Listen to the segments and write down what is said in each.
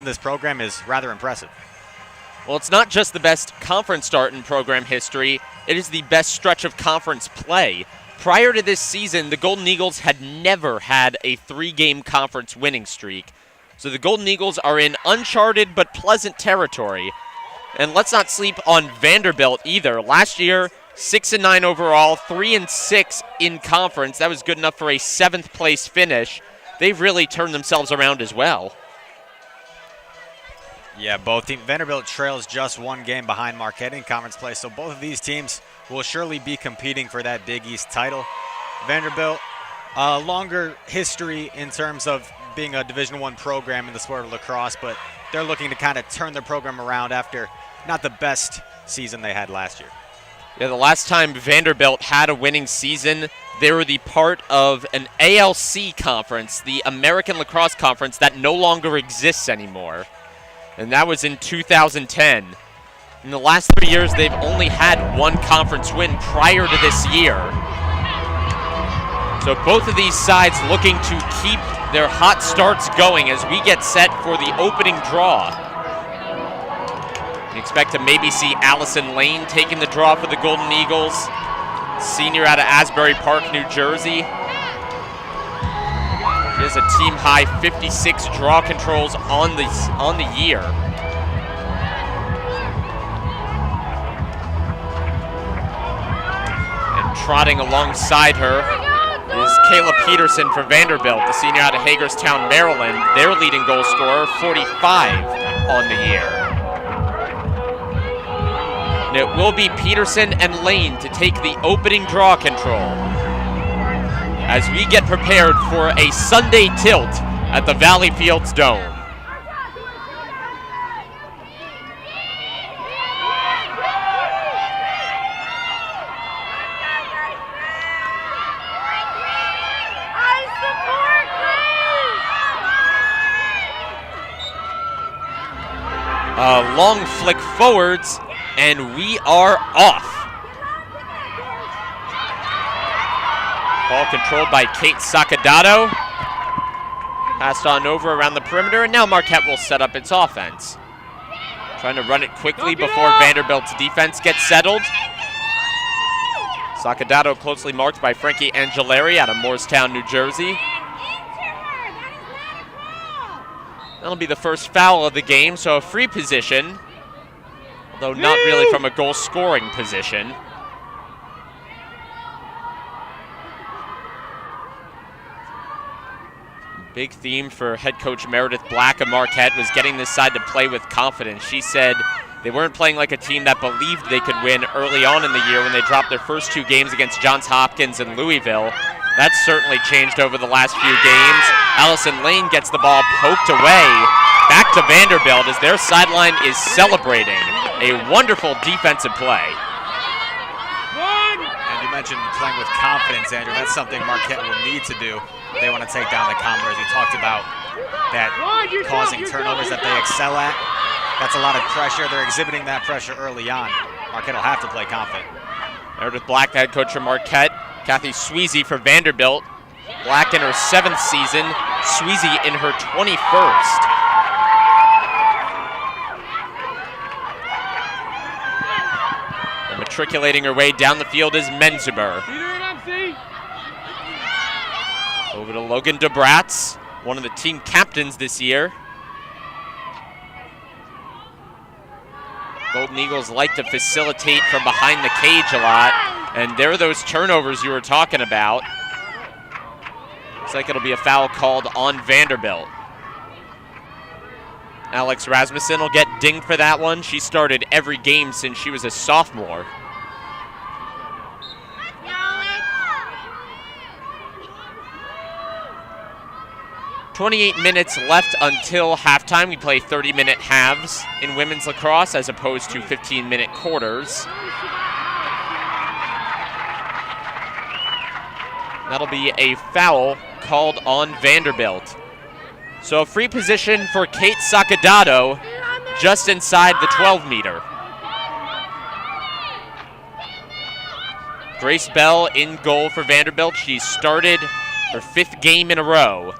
this program is rather impressive. Well, it's not just the best conference start in program history, it is the best stretch of conference play. Prior to this season, the Golden Eagles had never had a 3-game conference winning streak. So the Golden Eagles are in uncharted but pleasant territory. And let's not sleep on Vanderbilt either. Last year, 6-9 overall, 3-6 in conference. That was good enough for a 7th place finish. They've really turned themselves around as well. Yeah, both teams. Vanderbilt trails just 1 game behind Marquette in conference play, so both of these teams will surely be competing for that Big East title. Vanderbilt, a longer history in terms of being a Division I program in the sport of lacrosse, but they're looking to kind of turn their program around after not the best season they had last year. Yeah, the last time Vanderbilt had a winning season, they were the part of an ALC conference, the American Lacrosse Conference, that no longer exists anymore. And that was in 2010. In the last 3 years, they've only had 1 conference win prior to this year. So both of these sides looking to keep their hot starts going as we get set for the opening draw. We expect to maybe see Allison Lane taking the draw for the Golden Eagles, senior out of Asbury Park, New Jersey. She has a team-high 56 draw controls on the year. And trotting alongside her is Kayla Peterson for Vanderbilt, the senior out of Hagerstown, Maryland. Their leading goal scorer, 45 on the year. And it will be Peterson and Lane to take the opening draw control as we get prepared for a Sunday tilt at the Valley Fields Dome. A long flick forwards, and we are off. Ball controlled by Kate Sacadato. Passed on over around the perimeter, and now Marquette will set up its offense. Trying to run it quickly before Vanderbilt's defense gets settled. Sacadato closely marked by Frankie Angelari out of Morristown, New Jersey. That'll be the first foul of the game, so a free position, although not really from a goal-scoring position. Big theme for head coach Meredith Black of Marquette was getting this side to play with confidence. She said they weren't playing like a team that believed they could win early on in the year when they dropped their first 2 games against Johns Hopkins and Louisville. That's certainly changed over the last few games. Allison Lane gets the ball poked away. Back to Vanderbilt as their sideline is celebrating a wonderful defensive play. And you mentioned playing with confidence, Andrew. That's something Marquette will need to do. They want to take down the Commodores. You talked about that causing turnovers that they excel at. That's a lot of pressure. They're exhibiting that pressure early on. Marquette will have to play confident. Meredith Black, the head coach for Marquette. Kathy Sweezy for Vanderbilt. Black in her 7th season. Sweezy in her 21st. And matriculating her way down the field is Menzuber. Over to Logan DeBratz, one of the team captains this year. Golden Eagles like to facilitate from behind the cage a lot, and there are those turnovers you were talking about. Looks like it'll be a foul called on Vanderbilt. Alex Rasmussen will get dinged for that one. She started every game since she was a sophomore. 28 minutes left until halftime. We play 30-minute halves in women's lacrosse as opposed to 15-minute quarters. That'll be a foul called on Vanderbilt. So a free position for Kate Sacadato just inside the 12-meter. Grace Bell in goal for Vanderbilt. She started her 5th game in a row.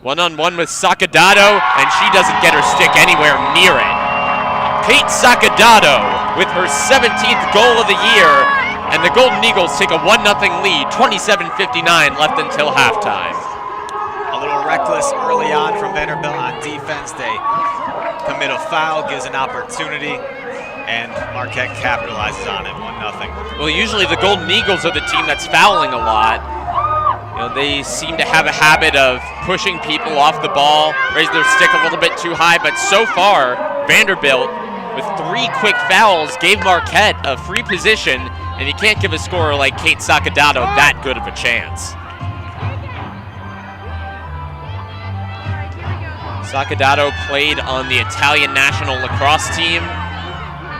One-on-one with Sacadato, and she doesn't get her stick anywhere near it. Kate Sacadato with her 17th goal of the year, and the Golden Eagles take a 1-0 lead, 27:59 left until halftime. A little reckless early on from Vanderbilt on defense. They commit a foul, gives an opportunity, and Marquette capitalizes on it, 1-0. Well, usually the Golden Eagles are the team that's fouling a lot. You know, they seem to have a habit of pushing people off the ball, raise their stick a little bit too high, but so far, Vanderbilt, with 3 quick fouls, gave Marquette a free position, and you can't give a scorer like Kate Sacadato that good of a chance. Sacadato played on the Italian national lacrosse team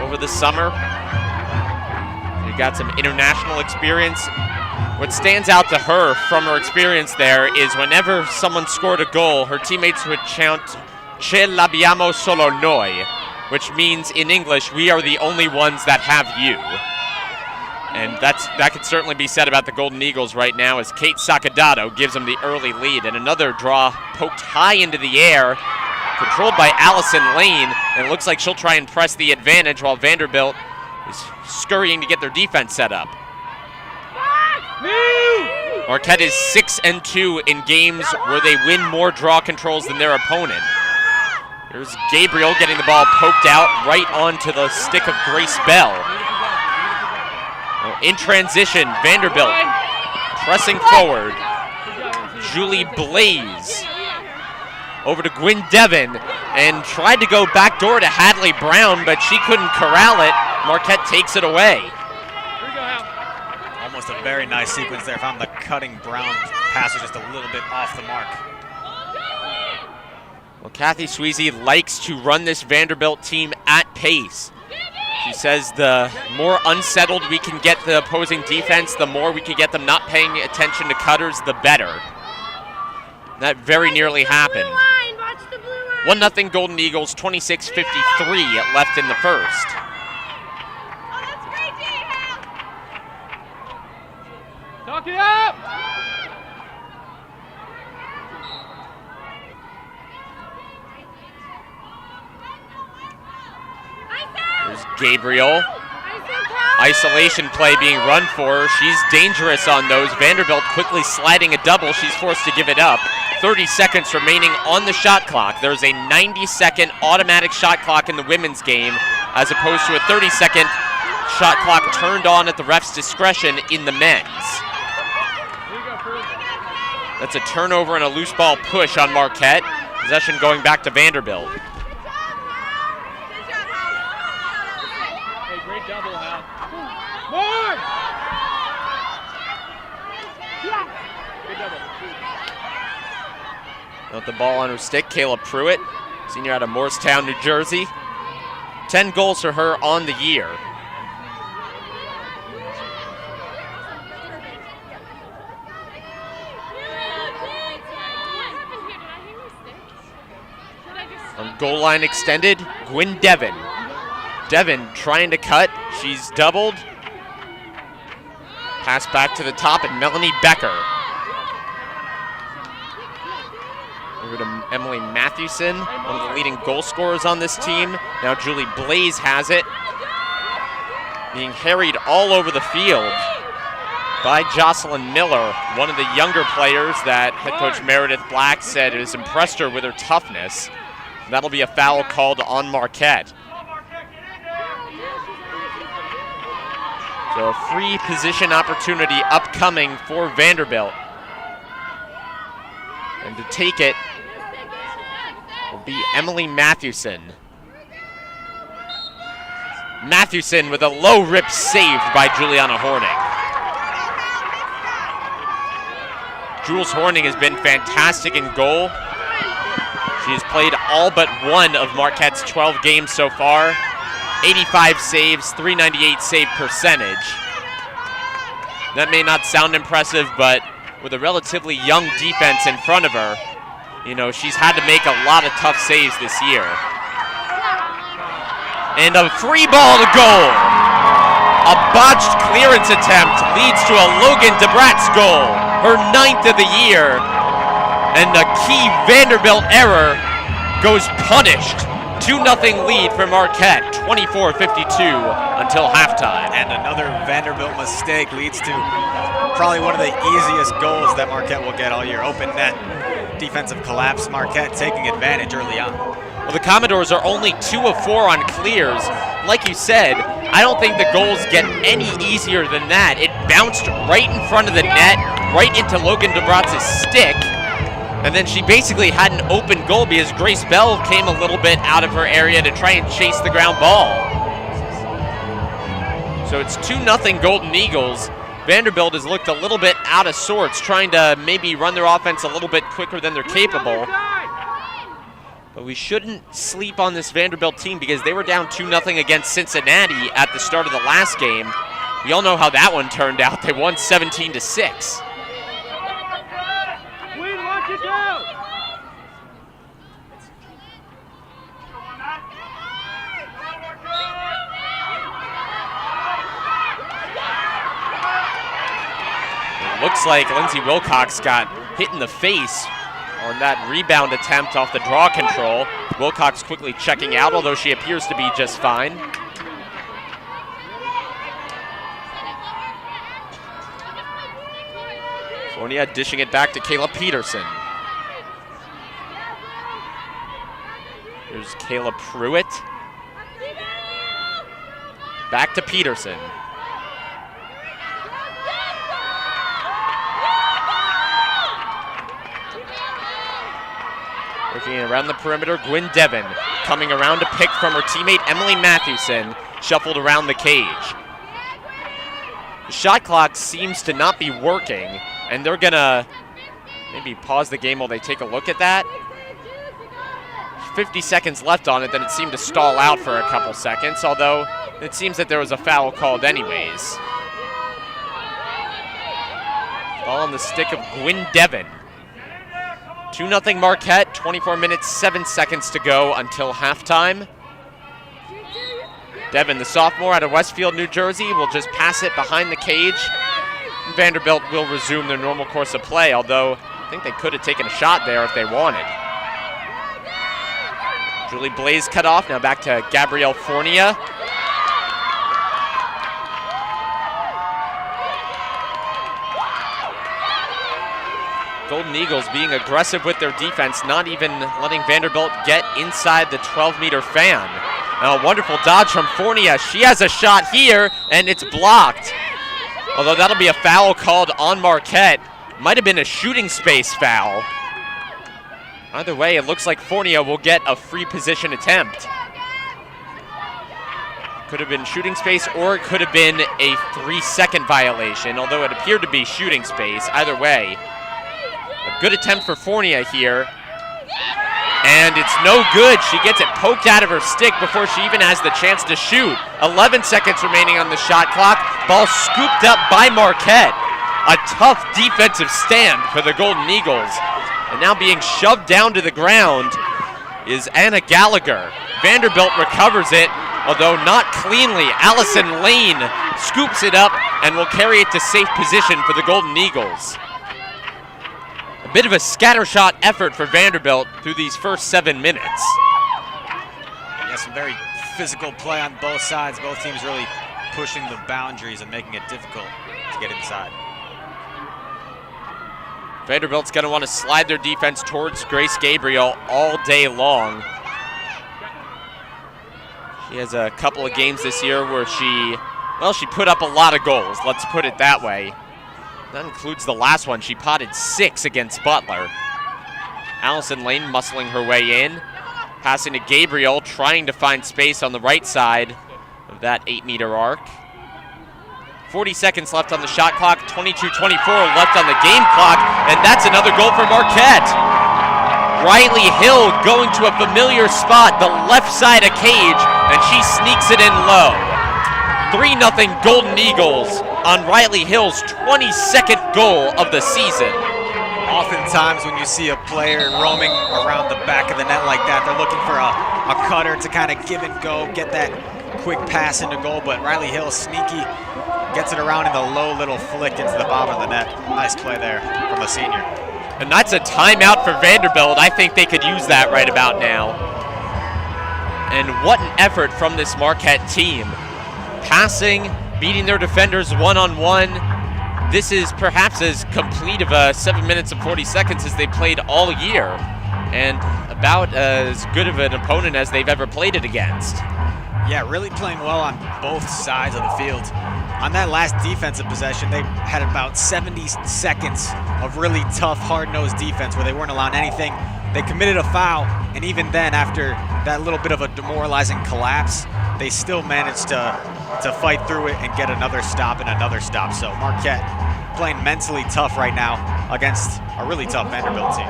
over the summer. She got some international experience. What stands out to her from her experience there is whenever someone scored a goal, her teammates would chant, "Ce l'abbiamo solo noi," which means in English, "We are the only ones that have you." And that could certainly be said about the Golden Eagles right now, as Kate Sacadato gives them the early lead. And another draw poked high into the air, controlled by Allison Lane, and it looks like she'll try and press the advantage while Vanderbilt is scurrying to get their defense set up. Marquette is 6-2 in games where they win more draw controls than their opponent. Here's Gabriel getting the ball poked out right onto the stick of Grace Bell. In transition, Vanderbilt pressing forward. Julie Blaze over to Gwyn Devon and tried to go backdoor to Hadley Brown, but she couldn't corral it. Marquette takes it away. Almost a very nice sequence there. Found the cutting Brown pass was just a little bit off the mark. Well, Kathy Sweezy likes to run this Vanderbilt team at pace. She says the more unsettled we can get the opposing defense, the more we can get them not paying attention to cutters, the better. That very nearly happened. 1-0 Golden Eagles, 26:53 left in the first. Talk it up! There's Gabriel. Isolation play being run for her. She's dangerous on those. Vanderbilt quickly sliding a double. She's forced to give it up. 30 seconds remaining on the shot clock. There's a 90-second automatic shot clock in the women's game, as opposed to a 30-second shot clock turned on at the ref's discretion in the men's. That's a turnover and a loose ball push on Marquette. Possession going back to Vanderbilt. Hey, great double, Hal. More! Good double. With the ball on her stick, Kayla Pruitt, senior out of Morristown, New Jersey. 10 goals for her on the year. On goal line extended, Gwyn Devon. Devon trying to cut, she's doubled. Pass back to the top, and Melanie Becker. Over to Emily Mathewson, one of the leading goal scorers on this team. Now Julie Blaze has it. Being harried all over the field by Jocelyn Miller, one of the younger players that head coach Meredith Black said has impressed her with her toughness. That'll be a foul called on Marquette. So a free position opportunity upcoming for Vanderbilt. And to take it will be Emily Mathewson. Mathewson with a low rip saved by Juliana Horning. Jules Horning has been fantastic in goal. She has played all but one of Marquette's 12 games so far. 85 saves, 398 save percentage. That may not sound impressive, but with a relatively young defense in front of her, you know, she's had to make a lot of tough saves this year. And a free ball to goal. A botched clearance attempt leads to a Logan DeBratz goal, her 9th of the year. And a key Vanderbilt error goes punished. 2-0 lead for Marquette, 24-52 until halftime. And another Vanderbilt mistake leads to probably one of the easiest goals that Marquette will get all year. Open net, defensive collapse. Marquette taking advantage early on. Well, the Commodores are only 2 of 4 on clears. Like you said, I don't think the goals get any easier than that. It bounced right in front of the net, right into Logan DeBratz's stick. And then she basically had an open goal because Grace Bell came a little bit out of her area to try and chase the ground ball. So it's 2-0 Golden Eagles. Vanderbilt has looked a little bit out of sorts, trying to maybe run their offense a little bit quicker than they're capable. But we shouldn't sleep on this Vanderbilt team because they were down 2-0 against Cincinnati at the start of the last game. We all know how that one turned out. They won 17-6. Looks like Lindsey Wilcox got hit in the face on that rebound attempt off the draw control. Wilcox quickly checking out, although she appears to be just fine. Fournier dishing it back to Kayla Peterson. Here's Kayla Pruitt. Back to Peterson. Working around the perimeter, Gwyn Devon coming around to pick from her teammate Emily Mathewson, shuffled around the cage. The shot clock seems to not be working, and they're gonna maybe pause the game while they take a look at that. 50 seconds left on it, then it seemed to stall out for a couple seconds, although it seems that there was a foul called anyways. Ball on the stick of Gwyn Devon. 2-0 Marquette, 24 minutes, 7 seconds to go until halftime. Devon, the sophomore out of Westfield, New Jersey, will just pass it behind the cage. Vanderbilt will resume their normal course of play, although I think they could have taken a shot there if they wanted. Julie Blaze cut off, now back to Gabrielle Fournier. Golden Eagles being aggressive with their defense, not even letting Vanderbilt get inside the 12-meter fan. Now a wonderful dodge from Fournier. She has a shot here, and it's blocked. Although that'll be a foul called on Marquette. Might have been a shooting space foul. Either way, it looks like Fournier will get a free position attempt. Could have been shooting space, or it could have been a 3-second violation, although it appeared to be shooting space. Either way, a good attempt for Fournier here. And it's no good. She gets it poked out of her stick before she even has the chance to shoot. 11 seconds remaining on the shot clock. Ball scooped up by Marquette. A tough defensive stand for the Golden Eagles. And now being shoved down to the ground is Anna Gallagher. Vanderbilt recovers it, although not cleanly. Allison Lane scoops it up and will carry it to safe position for the Golden Eagles. A bit of a scattershot effort for Vanderbilt through these first 7 minutes. Yeah, some very physical play on both sides. Both teams really pushing the boundaries and making it difficult to get inside. Vanderbilt's going to want to slide their defense towards Grace Gabriel all day long. She has a couple of games this year where she put up a lot of goals, let's put it that way. That includes the last one. She potted 6 against Butler. Allison Lane muscling her way in. Passing to Gabriel, trying to find space on the right side of that 8-meter arc. 40 seconds left on the shot clock, 22-24 left on the game clock, and that's another goal for Marquette. Riley Hill going to a familiar spot, the left side of cage, and she sneaks it in low. 3-0 Golden Eagles on Riley Hill's 22nd goal of the season. Oftentimes when you see a player roaming around the back of the net like that, they're looking for a cutter to kind of give and go, get that quick pass into goal, but Riley Hill, sneaky, gets it around in the low little flick into the bottom of the net. Nice play there from the senior. And that's a timeout for Vanderbilt. I think they could use that right about now. And what an effort from this Marquette team. Passing, beating their defenders one-on-one. This is perhaps as complete of a 7 minutes and 40 seconds as they played all year. And about as good of an opponent as they've ever played it against. Yeah, really playing well on both sides of the field. On that last defensive possession, they had about 70 seconds of really tough, hard-nosed defense where they weren't allowing anything. They committed a foul, and even then, after that little bit of a demoralizing collapse, they still managed to fight through it and get another stop and another stop. So Marquette playing mentally tough right now against a really tough Vanderbilt team.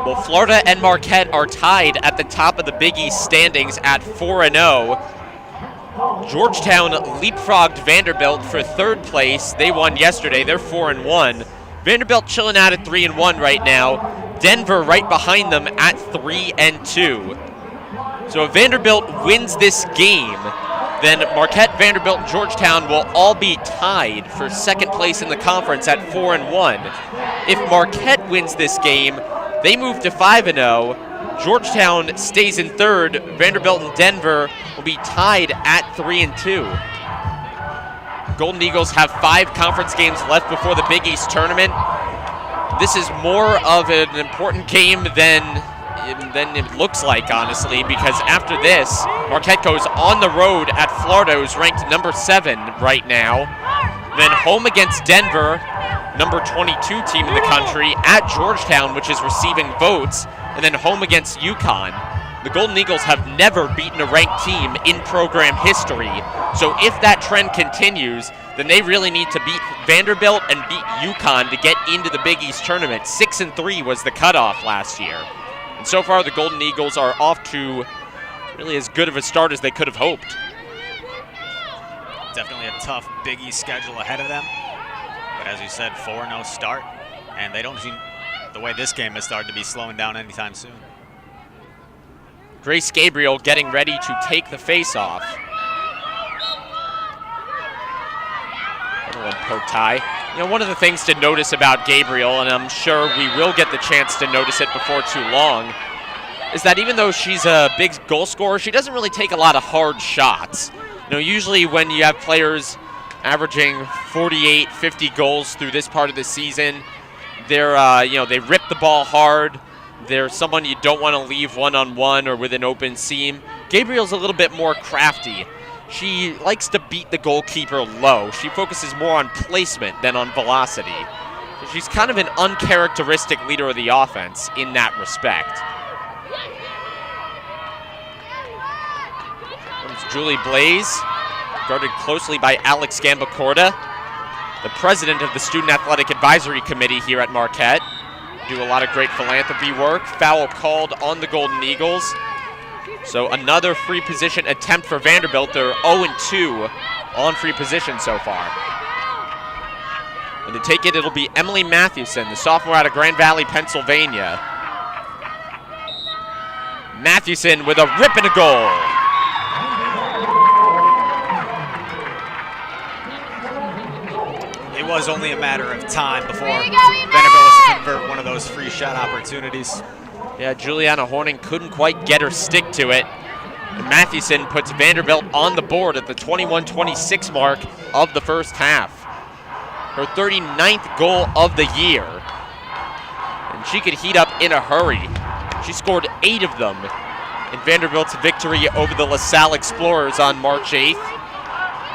Well, Florida and Marquette are tied at the top of the Big East standings at 4-0. Georgetown leapfrogged Vanderbilt for third place. They won yesterday. They're 4-1. Vanderbilt chilling out at 3-1 right now. Denver right behind them at 3-2. So if Vanderbilt wins this game, then Marquette, Vanderbilt, and Georgetown will all be tied for second place in the conference at 4-1. If Marquette wins this game, they move to 5-0. Georgetown stays in third. Vanderbilt and Denver will be tied at 3-2. Golden Eagles have 5 conference games left before the Big East tournament. This is more of an important game than it looks like, honestly, because after this, Marquette goes on the road at Florida, who's ranked number 7 right now. Then home against Denver, number 22 team in the country, at Georgetown, which is receiving votes, and then home against UConn. The Golden Eagles have never beaten a ranked team in program history, so if that trend continues, then they really need to beat Vanderbilt and beat UConn to get into the Big East tournament. 6-3 was the cutoff last year. And so far, the Golden Eagles are off to really as good of a start as they could have hoped. Definitely a tough Big East schedule ahead of them. But as you said, 4-0 start, and they don't seem, the way this game has started, to be slowing down anytime soon. Grace Gabriel getting ready to take the face-off. One poke tie. You know, one of the things to notice about Gabriel, and I'm sure we will get the chance to notice it before too long, is that even though she's a big goal scorer, she doesn't really take a lot of hard shots. You know, usually when you have players averaging 48, 50 goals through this part of the season, they're, they rip the ball hard. They're someone you don't want to leave one-on-one or with an open seam. Gabriel's a little bit more crafty. She likes to beat the goalkeeper low. She focuses more on placement than on velocity. She's kind of an uncharacteristic leader of the offense in that respect. Comes Julie Blaze, guarded closely by Alex Gambacorda, the president of the Student Athletic Advisory Committee here at Marquette. Do a lot of great philanthropy work. Foul called on the Golden Eagles. So another free position attempt for Vanderbilt. They're 0-2 on free position so far. And to take it, it'll be Emily Mathewson, the sophomore out of Grand Valley, Pennsylvania. Mathewson with a rip and a goal. It was only a matter of time before Vanderbilt was to convert one of those free shot opportunities. Yeah, Juliana Horning couldn't quite get her stick to it. And Mathewson puts Vanderbilt on the board at the 21-26 mark of the first half. Her 39th goal of the year. And she could heat up in a hurry. She scored 8 of them in Vanderbilt's victory over the LaSalle Explorers on March 8th.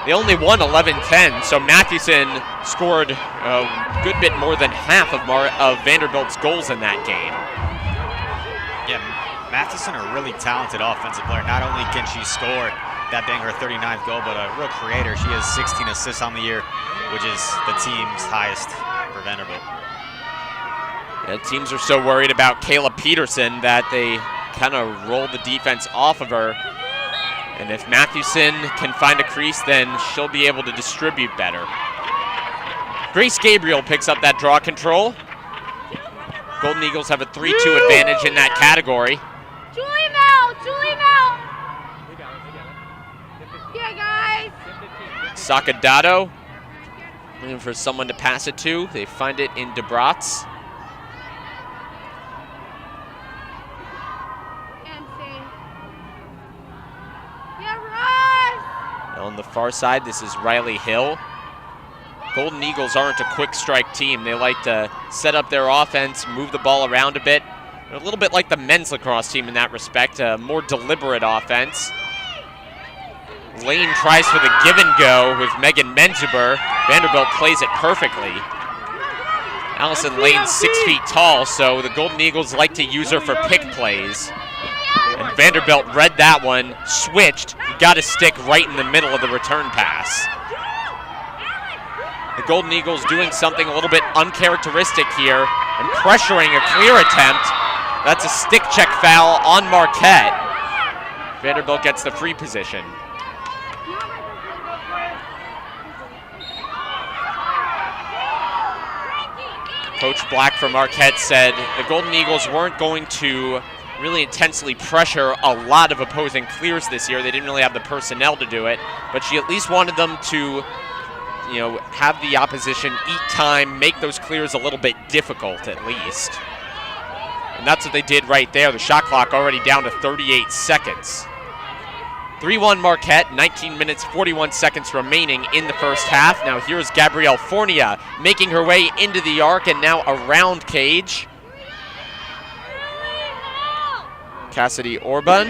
They only won 11-10, so Mathewson scored a good bit more than half of Vanderbilt's goals in that game. Yeah, Mathewson, a really talented offensive player. Not only can she score, that being her 39th goal, but a real creator. She has 16 assists on the year, which is the team's highest for Vanderbilt. Yeah, teams are so worried about Kayla Peterson that they kind of roll the defense off of her. And if Mathewson can find a crease, then she'll be able to distribute better. Grace Gabriel picks up that draw control. Golden Eagles have a 3-2 advantage in that category. Julie Mel! Yeah, guys! Sacadato looking for someone to pass it to. They find it in DeBratz. On the far side, this is Riley Hill. Golden Eagles aren't a quick strike team. They like to set up their offense, move the ball around a bit. They're a little bit like the men's lacrosse team in that respect, a more deliberate offense. Lane tries for the give and go with Megan Menzuber. Vanderbilt plays it perfectly. Allison Lane's 6 feet tall, so the Golden Eagles like to use her for pick plays. And Vanderbilt read that one, switched, got a stick right in the middle of the return pass. The Golden Eagles doing something a little bit uncharacteristic here and pressuring a clear attempt. That's a stick check foul on Marquette. Vanderbilt gets the free position. Coach Black from Marquette said the Golden Eagles weren't going to really intensely pressure a lot of opposing clears this year. They didn't really have the personnel to do it, but she at least wanted them to, have the opposition eat time, make those clears a little bit difficult at least. And that's what they did right there. The shot clock already down to 38 seconds. 3-1 Marquette, 19 minutes, 41 seconds remaining in the first half. Now here's Gabrielle Fournier making her way into the arc and now around cage. Cassidy Orban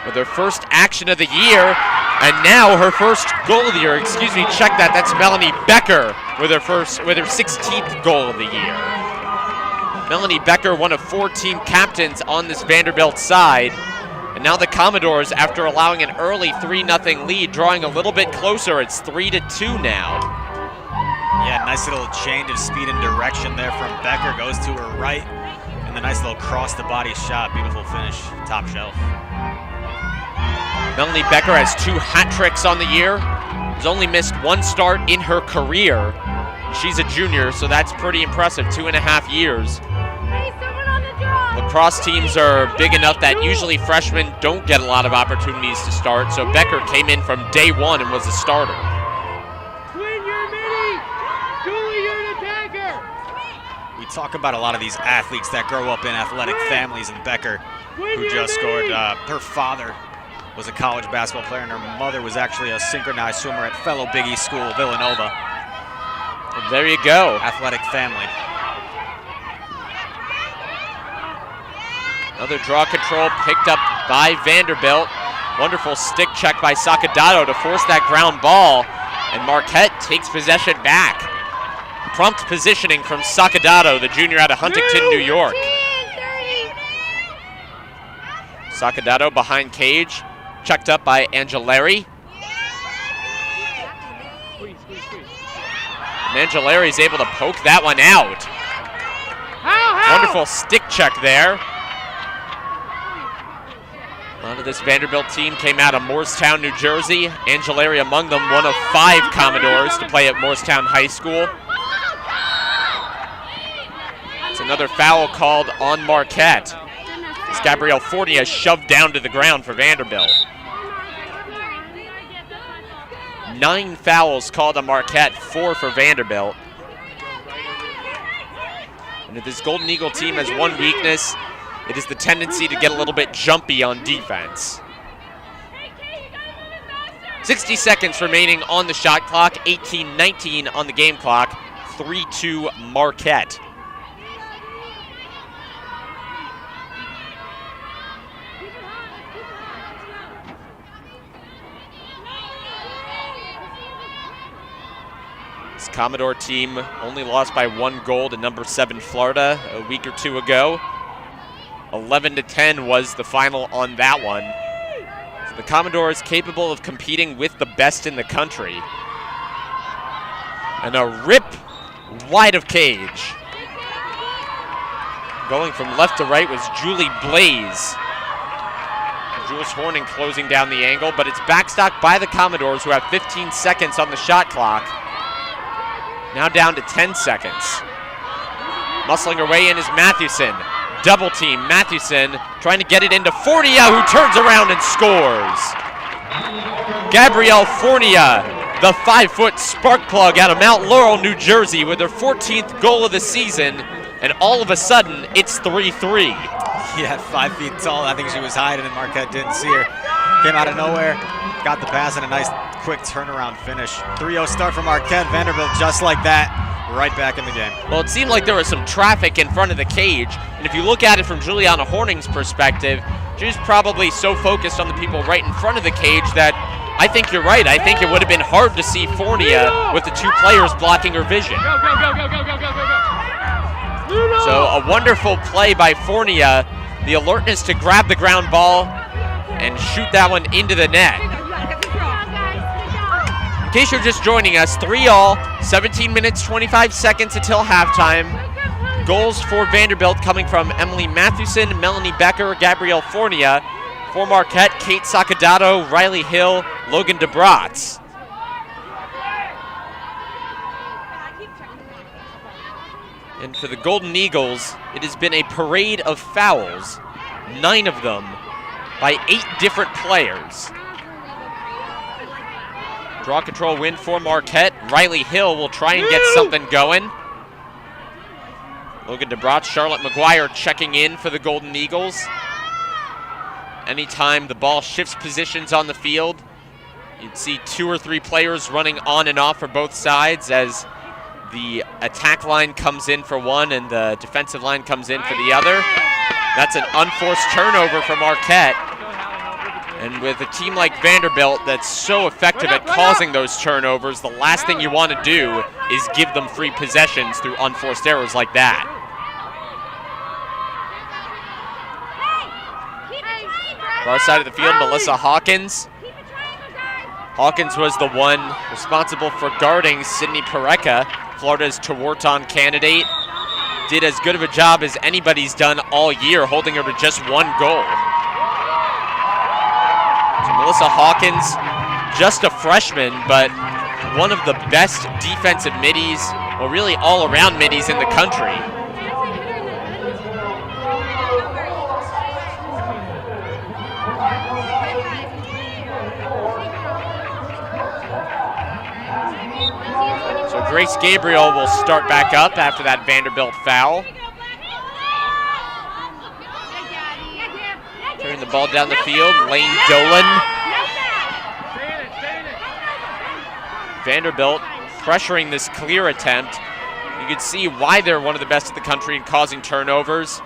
with her first action of the year, and now her first goal of the year. Excuse me, check that. That's Melanie Becker with her 16th goal of the year. Melanie Becker, one of 4 team captains on this Vanderbilt side. And now the Commodores, after allowing an early 3-0 lead, drawing a little bit closer. It's 3-2 now. Yeah, nice little change of speed and direction there from Becker. Goes to her right. And the nice little cross-the-body shot. Beautiful finish, top shelf. Melanie Becker has 2 hat tricks on the year. Has only missed 1 start in her career. She's a junior, so that's pretty impressive, 2.5 years. Lacrosse teams are big enough that usually freshmen don't get a lot of opportunities to start, so Becker came in from day 1 and was a starter. Win your mini! Julie, you're an attacker! We talk about a lot of these athletes that grow up in athletic families, and Becker, who just scored, her father was a college basketball player, and her mother was actually a synchronized swimmer at fellow Big East school, Villanova. Well, there you go. Athletic family. Another draw control picked up by Vanderbilt. Wonderful stick check by Sacadato to force that ground ball. And Marquette takes possession back. Prompt positioning from Sacadato, the junior out of Huntington, New York. Sacadato behind cage, checked up by Angelari. And Angelari is able to poke that one out. Wonderful stick check there. A lot of this Vanderbilt team came out of Morristown, New Jersey. Angelari among them, one of 5 Commodores to play at Morristown High School. It's another foul called on Marquette. As Gabrielle Fournier shoved down to the ground for Vanderbilt. 9 fouls called on Marquette, 4 for Vanderbilt. And if this Golden Eagle team has one weakness, it is the tendency to get a little bit jumpy on defense. 60 seconds remaining on the shot clock, 18-19 on the game clock, 3-2 Marquette. This Commodore team only lost by 1 goal to number 7 Florida a week or 2 ago. 11-10 was the final on that one. So the Commodores capable of competing with the best in the country. And a rip wide of cage. Going from left to right was Julie Blaze. Jules Horning closing down the angle, but it's backstopped by the Commodores, who have 15 seconds on the shot clock. Now down to 10 seconds. Muscling her way in is Mathewson. Double team, Mathewson trying to get it into Fournier, who turns around and scores. Gabrielle Fournier, the 5-foot spark plug out of Mount Laurel, New Jersey, with her 14th goal of the season, and all of a sudden, it's 3-3. Yeah, 5 feet tall. I think she was hiding, and Marquette didn't see her. Came out of nowhere, got the pass, and a nice quick turnaround finish. 3-0 start for Marquette. Vanderbilt just like that, right back in the game. Well, it seemed like there was some traffic in front of the cage, and if you look at it from Juliana Horning's perspective, she was probably so focused on the people right in front of the cage that I think you're right. I think it would have been hard to see Fournier with the 2 players blocking her vision. Go, go, go, go, go, go, go, go, go. So a wonderful play by Fournier, the alertness to grab the ground ball and shoot that one into the net. In case you're just joining us, 3-all, 17 minutes, 25 seconds until halftime. Goals for Vanderbilt coming from Emily Mathewson, Melanie Becker, Gabrielle Fournier. For Marquette, Kate Sacadato, Riley Hill, Logan DeBratz. And for the Golden Eagles, it has been a parade of fouls, 9 of them by 8 different players. Draw control win for Marquette. Riley Hill will try and get something going. Logan DeBratz, Charlotte McGuire checking in for the Golden Eagles. Anytime the ball shifts positions on the field, you'd see 2 or 3 players running on and off for both sides as the attack line comes in for one and the defensive line comes in for the other. That's an unforced turnover for Marquette. And with a team like Vanderbilt that's so effective at causing those turnovers, the last thing you want to do is give them free possessions through unforced errors like that. Far side of the field, Melissa Hawkins. Hawkins was the one responsible for guarding Sydney Pareca, Florida's Tewaaraton candidate. Did as good of a job as anybody's done all year, holding her to just 1 goal. So Melissa Hawkins, just a freshman, but one of the best defensive middies, or really all-around middies in the country. So Grace Gabriel will start back up after that Vanderbilt foul. Turning the ball down the field, Lane Dolan. Vanderbilt pressuring this clear attempt. You can see why they're one of the best in the country in causing turnovers.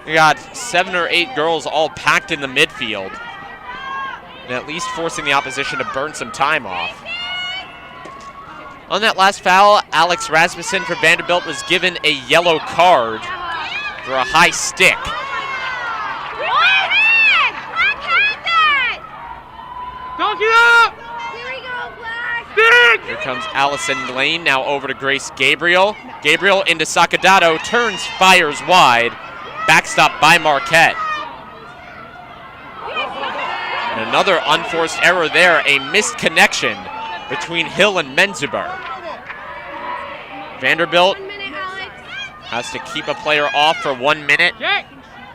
We got 7 or 8 girls all packed in the midfield, and at least forcing the opposition to burn some time off. On that last foul, Alex Rasmussen for Vanderbilt was given a yellow card for a high stick. Don't get up! Here we go, Black! Stick! Here comes Allison Lane, now over to Grace Gabriel. Gabriel into Sacadato, turns, fires wide. Backstop by Marquette. And another unforced error there, a missed connection between Hill and Menzuber. Vanderbilt 1 minute, Alex. has to keep a player off for 1 minute. Check!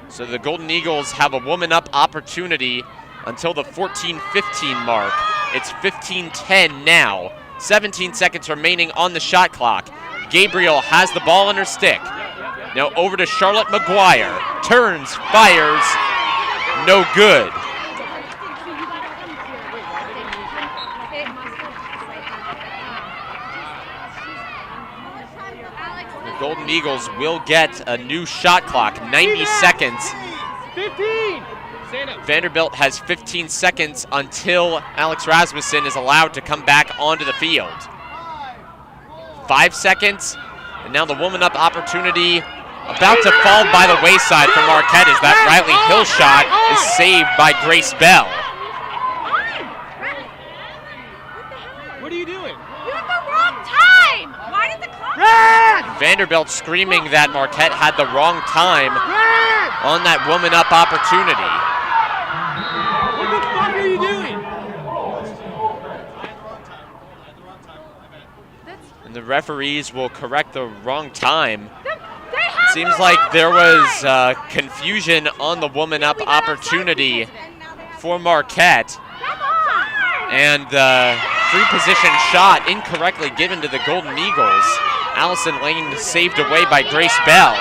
So the Golden Eagles have a woman up opportunity until the 14-15 mark. It's 15-10 now. 17 seconds remaining on the shot clock. Gabriel has the ball in her stick. Now over to Charlotte McGuire. Turns, fires, no good. The Golden Eagles will get a new shot clock, 90 seconds. 15! Stand up. Vanderbilt has 15 seconds until Alex Rasmussen is allowed to come back onto the field. 5 seconds, and now the woman up opportunity about to fall by the wayside for Marquette as that Riley Hill shot is saved by Grace Bell. What are you doing? You have the wrong time! Why did the clock? Red! Vanderbilt screaming that Marquette had the wrong time Red! on that woman up opportunity. What the fuck are you doing? And the referees will correct the wrong time. They have Seems the like wrong there was time! confusion on the woman up We got outside opportunity people, and now they have- for Marquette, Come on! and the free position shot incorrectly given to the Golden Eagles. Allison Lane saved away by Grace Bell.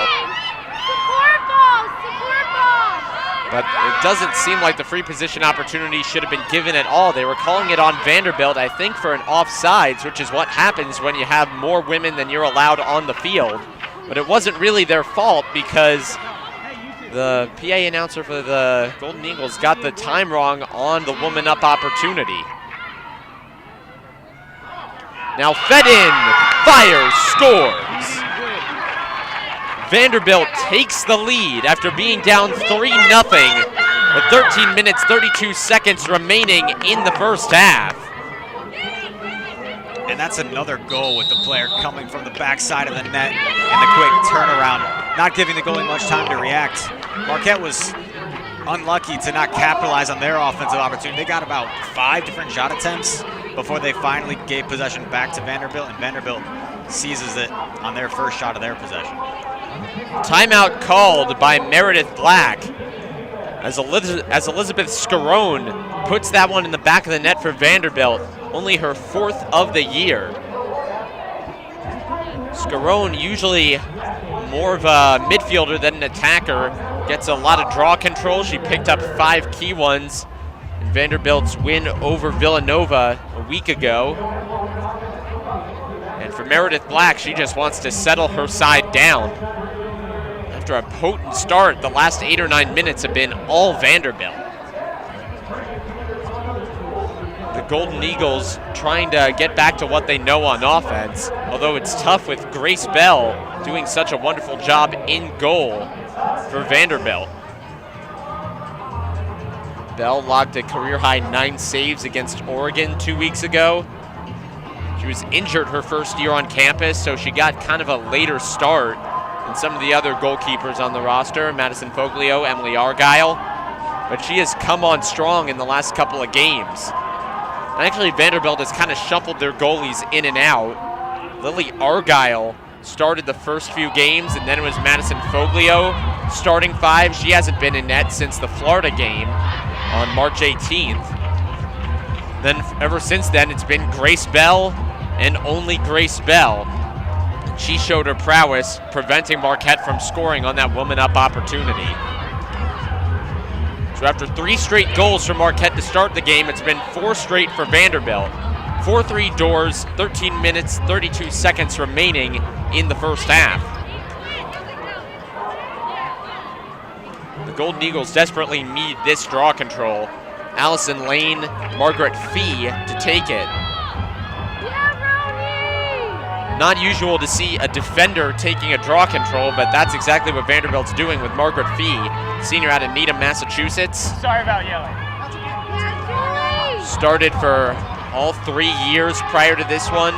But it doesn't seem like the free position opportunity should have been given at all. They were calling it on Vanderbilt, I think, for an offsides, which is what happens when you have more women than you're allowed on the field. But it wasn't really their fault because the PA announcer for the Golden Eagles got the time wrong on the woman up opportunity. Now fed in, fires, scores. Vanderbilt takes the lead after being down 3-0 with 13 minutes, 32 seconds remaining in the first half. And that's another goal with the player coming from the backside of the net and the quick turnaround, not giving the goalie much time to react. Marquette was unlucky to not capitalize on their offensive opportunity. They got about 5 different shot attempts before they finally gave possession back to Vanderbilt, and Vanderbilt seizes it on their first shot of their possession. Timeout called by Meredith Black as Elizabeth Scarone puts that one in the back of the net for Vanderbilt, only her 4th of the year. Scarone, usually more of a midfielder than an attacker, gets a lot of draw control. She picked up 5 key ones in Vanderbilt's win over Villanova a week ago. And for Meredith Black, she just wants to settle her side down. After a potent start, the last 8 or 9 minutes have been all Vanderbilt. The Golden Eagles trying to get back to what they know on offense, although it's tough with Grace Bell doing such a wonderful job in goal for Vanderbilt. Bell logged a career-high 9 saves against Oregon 2 weeks ago. She was injured her first year on campus, so she got kind of a later start than some of the other goalkeepers on the roster, Madison Foglio, Emily Argyle. But she has come on strong in the last couple of games. And actually, Vanderbilt has kind of shuffled their goalies in and out. Lily Argyle started the first few games, and then it was Madison Foglio starting 5. She hasn't been in net since the Florida game on March 18th. Then ever since then, it's been Grace Bell and only Grace Bell. She showed her prowess, preventing Marquette from scoring on that woman-up opportunity. So after 3 straight goals for Marquette to start the game, it's been 4 straight for Vanderbilt. 4-3 doors, 13 minutes, 32 seconds remaining in the first half. The Golden Eagles desperately need this draw control. Allison Lane, Margaret Fee to take it. Not usual to see a defender taking a draw control, but that's exactly what Vanderbilt's doing with Margaret Fee, senior out of Needham, Massachusetts. Sorry about yelling. Started for all 3 years prior to this one.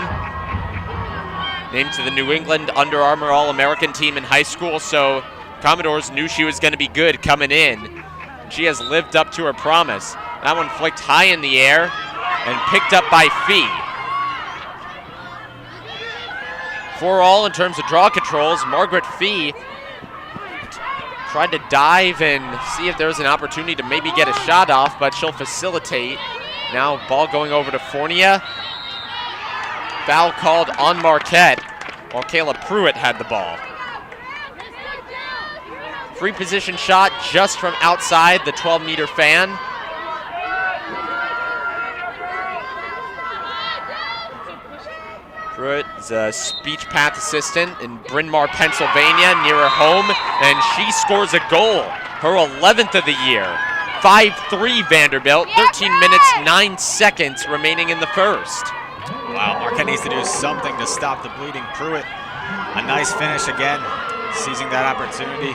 Named to the New England Under Armour All-American team in high school, so Commodores knew she was going to be good coming in. She has lived up to her promise. That one flicked high in the air and picked up by Fee. 4 all in terms of draw controls. Margaret Fee tried to dive and see if there's an opportunity to maybe get a shot off, but she'll facilitate. Now ball going over to Fournier. Foul called on Marquette while Kayla Pruitt had the ball. Free position shot just from outside the 12-meter fan. Pruitt is a speech path assistant in Bryn Mawr, Pennsylvania, near her home, and she scores a goal, her 11th of the year. 5-3 Vanderbilt, 13 minutes, 9 seconds remaining in the first. Wow, Marquette needs to do something to stop the bleeding. Pruitt, a nice finish again, seizing that opportunity.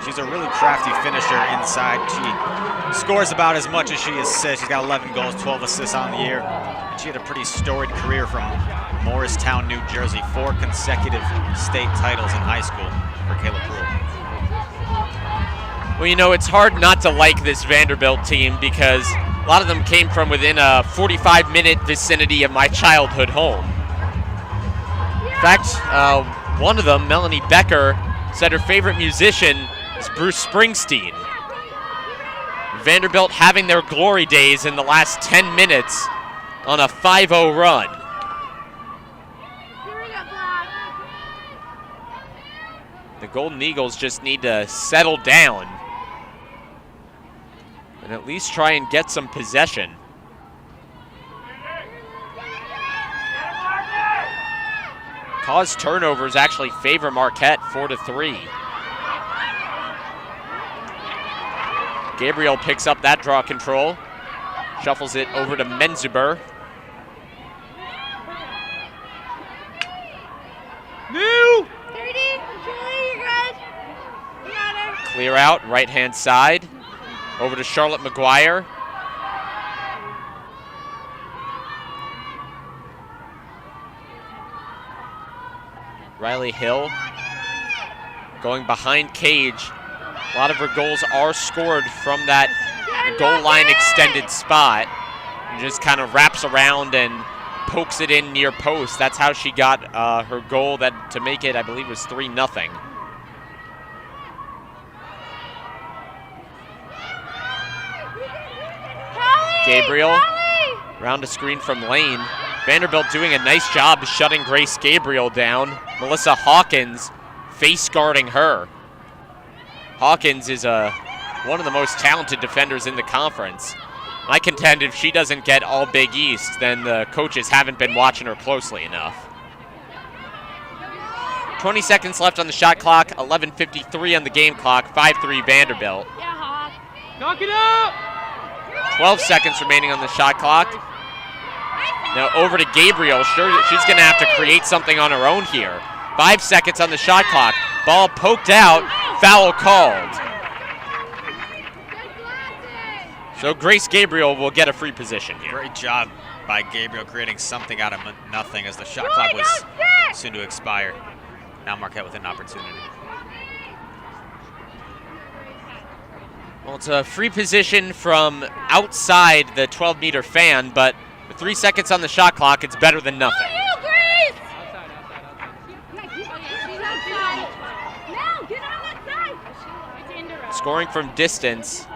She's a really crafty finisher inside. She scores about as much as she assists. She's got 11 goals, 12 assists on the year. And she had a pretty storied career from Morristown, New Jersey. 4 consecutive state titles in high school for Kayla Pruitt. Well, you know, it's hard not to like this Vanderbilt team because a lot of them came from within a 45-minute vicinity of my childhood home. In fact, one of them, Melanie Becker, said her favorite musician is Bruce Springsteen. Vanderbilt having their glory days in the last 10 minutes on a 5-0 run. The Golden Eagles just need to settle down. and at least try and get some possession. Cause turnovers actually favor Marquette 4-3. Gabriel picks up that draw control, shuffles it over to Menzuber. New! 30, Julie, you're good. You got her. Clear out, right-hand side, over to Charlotte McGuire. Riley Hill going behind Cage. A lot of her goals are scored from that goal line extended spot. And just kind of wraps around and pokes it in near post. That's how she got her goal that to make it, I believe, was 3-0. Gabriel, round a screen from Lane. Vanderbilt doing a nice job shutting Grace Gabriel down. Melissa Hawkins face guarding her. Hawkins is one of the most talented defenders in the conference. I contend if she doesn't get all Big East, then the coaches haven't been watching her closely enough. 20 seconds left on the shot clock, 11:53 on the game clock, 5-3 Vanderbilt. Yeah, Hawk. Knock it up! 12 seconds remaining on the shot clock. Now over to Gabriel. Sure, she's going to have to create something on her own here. 5 seconds on the shot clock. Ball poked out, foul called. So Grace Gabriel will get a free position here. Great job by Gabriel creating something out of nothing as the shot clock was soon to expire. Now Marquette with an opportunity. Well, it's a free position from outside the 12-meter fan, but with 3 seconds on the shot clock, it's better than nothing. Scoring from distance,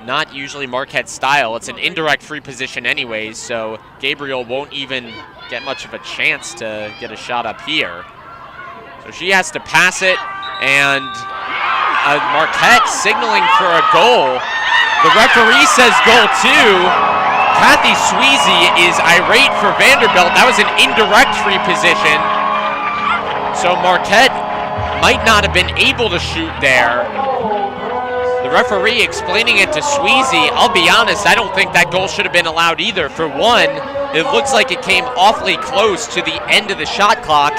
not usually Marquette's style. It's an indirect free position anyways, so Gabriel won't even get much of a chance to get a shot up here. So she has to pass it, and Marquette signaling for a goal. The referee says goal two. Kathy Sweezy is irate for Vanderbilt. That was an indirect free position. So Marquette might not have been able to shoot there. The referee explaining it to Sweezy. I'll be honest, I don't think that goal should have been allowed either. For one, it looks like it came awfully close to the end of the shot clock.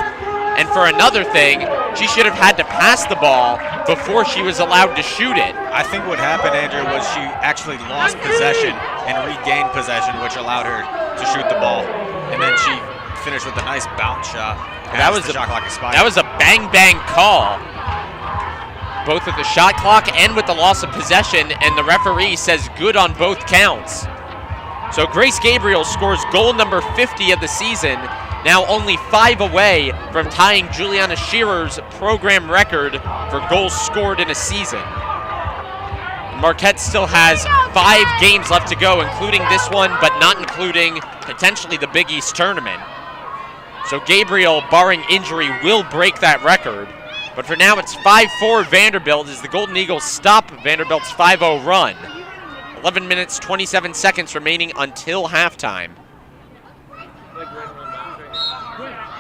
And for another thing, she should have had to pass the ball before she was allowed to shoot it. I think what happened, Andrew, was she actually lost possession and regained possession, which allowed her to shoot the ball. And then she finished with a nice bounce shot. That was the shot clock expired. That was a bang-bang call, both with the shot clock and with the loss of possession, and the referee says good on both counts. So Grace Gabriel scores goal number 50 of the season, now only 5 away from tying Juliana Shearer's program record for goals scored in a season. Marquette still has 5 games left to go, including this one, but not including potentially the Big East tournament. So Gabriel, barring injury, will break that record. But for now, it's 5-4 Vanderbilt as the Golden Eagles stop Vanderbilt's 5-0 run. 11 minutes, 27 seconds remaining until halftime.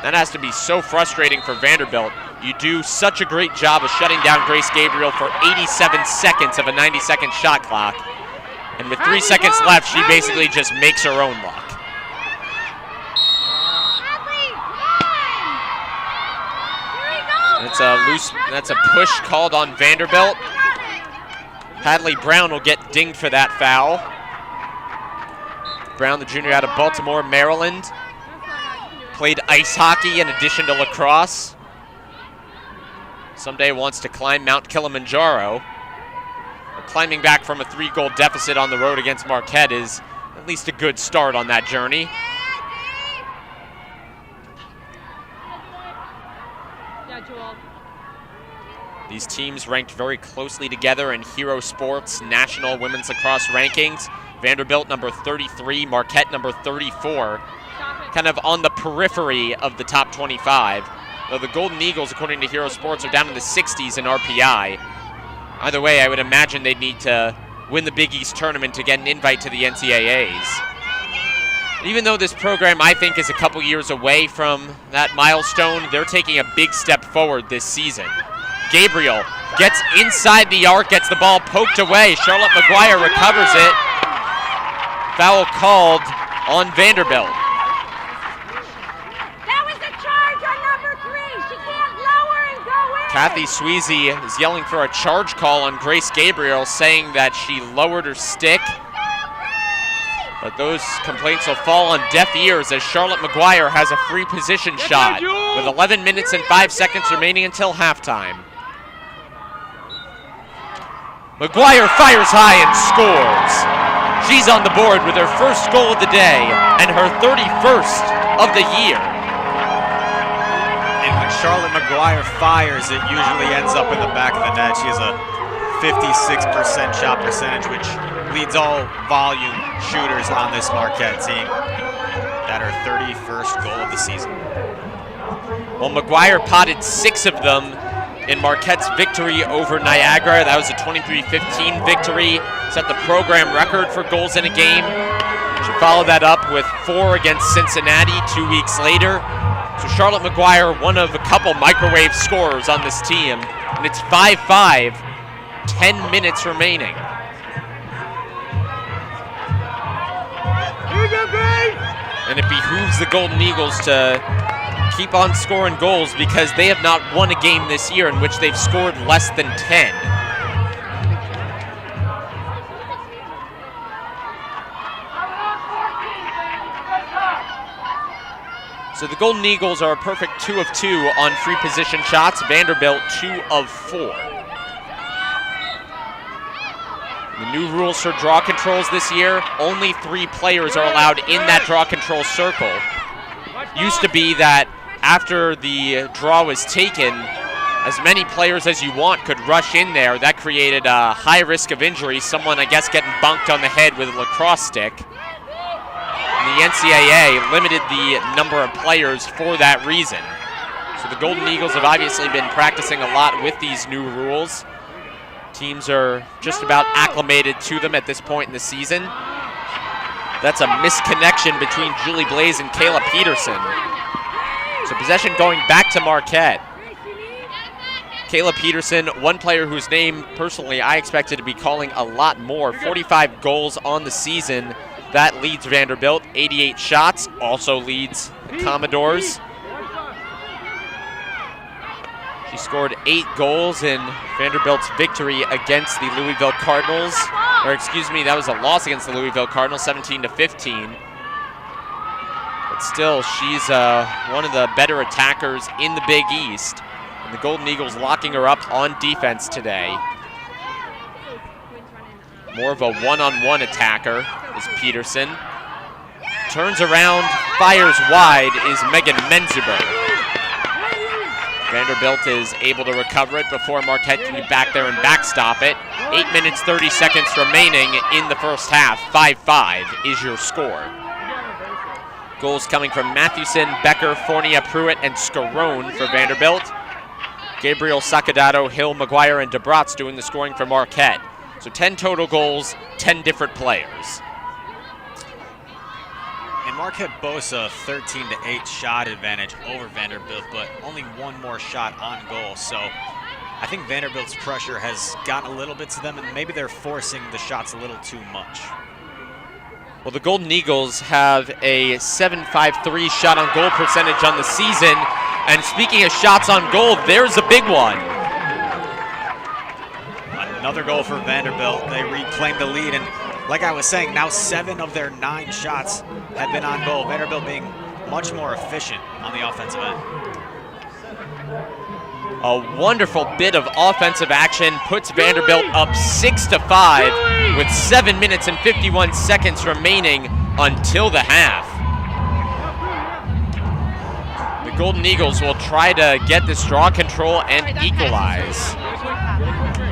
That has to be so frustrating for Vanderbilt. You do such a great job of shutting down Grace Gabriel for 87 seconds of a 90-second shot clock. And with 3 seconds left, she basically just makes her own luck. That's a push called on Vanderbilt. Hadley Brown will get dinged for that foul. Brown, the junior out of Baltimore, Maryland. Played ice hockey in addition to lacrosse. Someday wants to climb Mount Kilimanjaro. But climbing back from a 3-goal deficit on the road against Marquette is at least a good start on that journey. These teams ranked very closely together in Hero Sports National Women's Lacrosse rankings. Vanderbilt number 33, Marquette number 34. Kind of on the periphery of the top 25. Though the Golden Eagles, according to Hero Sports, are down in the 60s in RPI. Either way, I would imagine they'd need to win the Big East tournament to get an invite to the NCAAs. Even though this program, I think, is a couple years away from that milestone, they're taking a big step forward this season. Gabriel gets inside the arc, gets the ball poked away. Charlotte McGuire recovers it. Foul called on Vanderbilt. That was a charge on number 3. She can't lower and go in. Kathy Sweezy is yelling for a charge call on Grace Gabriel, saying that she lowered her stick. But those complaints will fall on deaf ears as Charlotte McGuire has a free position shot with 11 minutes and 5 seconds remaining until halftime. McGuire fires high and scores. She's on the board with her first goal of the day and her 31st of the year. And when Charlotte McGuire fires, it usually ends up in the back of the net. She has a 56% shot percentage, which leads all volume shooters on this Marquette team. That her 31st goal of the season. Well, McGuire potted 6 of them in Marquette's victory over Niagara. That was a 23-15 victory. Set the program record for goals in a game. She followed that up with 4 against Cincinnati 2 weeks later. So Charlotte McGuire, one of a couple microwave scorers on this team. And it's 5-5, 10 minutes remaining. And it behooves the Golden Eagles to keep on scoring goals because they have not won a game this year in which they've scored less than 10. So the Golden Eagles are a perfect 2 of 2 on free position shots. Vanderbilt 2 of 4. The new rules for draw controls this year, only 3 players are allowed in that draw control circle. Used to be that after the draw was taken, as many players as you want could rush in there. That created a high risk of injury, someone, I guess, getting bunked on the head with a lacrosse stick. And the NCAA limited the number of players for that reason. So the Golden Eagles have obviously been practicing a lot with these new rules. Teams are just about acclimated to them at this point in the season. That's a misconnection between Julie Blaze and Kayla Peterson. So possession going back to Marquette. Kayla Peterson, one player whose name, personally, I expected to be calling a lot more. 45 goals on the season. That leads Vanderbilt. 88 shots, also leads the Commodores. She scored 8 goals in Vanderbilt's victory against the Louisville Cardinals. Or excuse me, that was a loss against the Louisville Cardinals, 17-15. But still, she's one of the better attackers in the Big East. And the Golden Eagles locking her up on defense today. More of a one-on-one attacker is Peterson. Turns around, fires wide is Megan Menzuber. Vanderbilt is able to recover it before Marquette can get back there and backstop it. 8 minutes, 30 seconds remaining in the first half. 5-5 is your score. Goals coming from Mathewson, Becker, Fournier, Pruitt, and Scarone for Vanderbilt. Gabriel, Sacadato, Hill, McGuire, and DeBratz doing the scoring for Marquette. So 10 total goals, 10 different players. And Marquette boasts a 13-8 shot advantage over Vanderbilt, but only one more shot on goal. So I think Vanderbilt's pressure has gotten a little bit to them, and maybe they're forcing the shots a little too much. Well, the Golden Eagles have a .753 shot on goal percentage on the season. And speaking of shots on goal, there's a big one. Another goal for Vanderbilt. They reclaimed the lead, and like I was saying, now 7 of their 9 shots have been on goal. Vanderbilt being much more efficient on the offensive end. A wonderful bit of offensive action puts Vanderbilt up 6-5 with 7 minutes and 51 seconds remaining until the half. The Golden Eagles will try to get this draw control and equalize.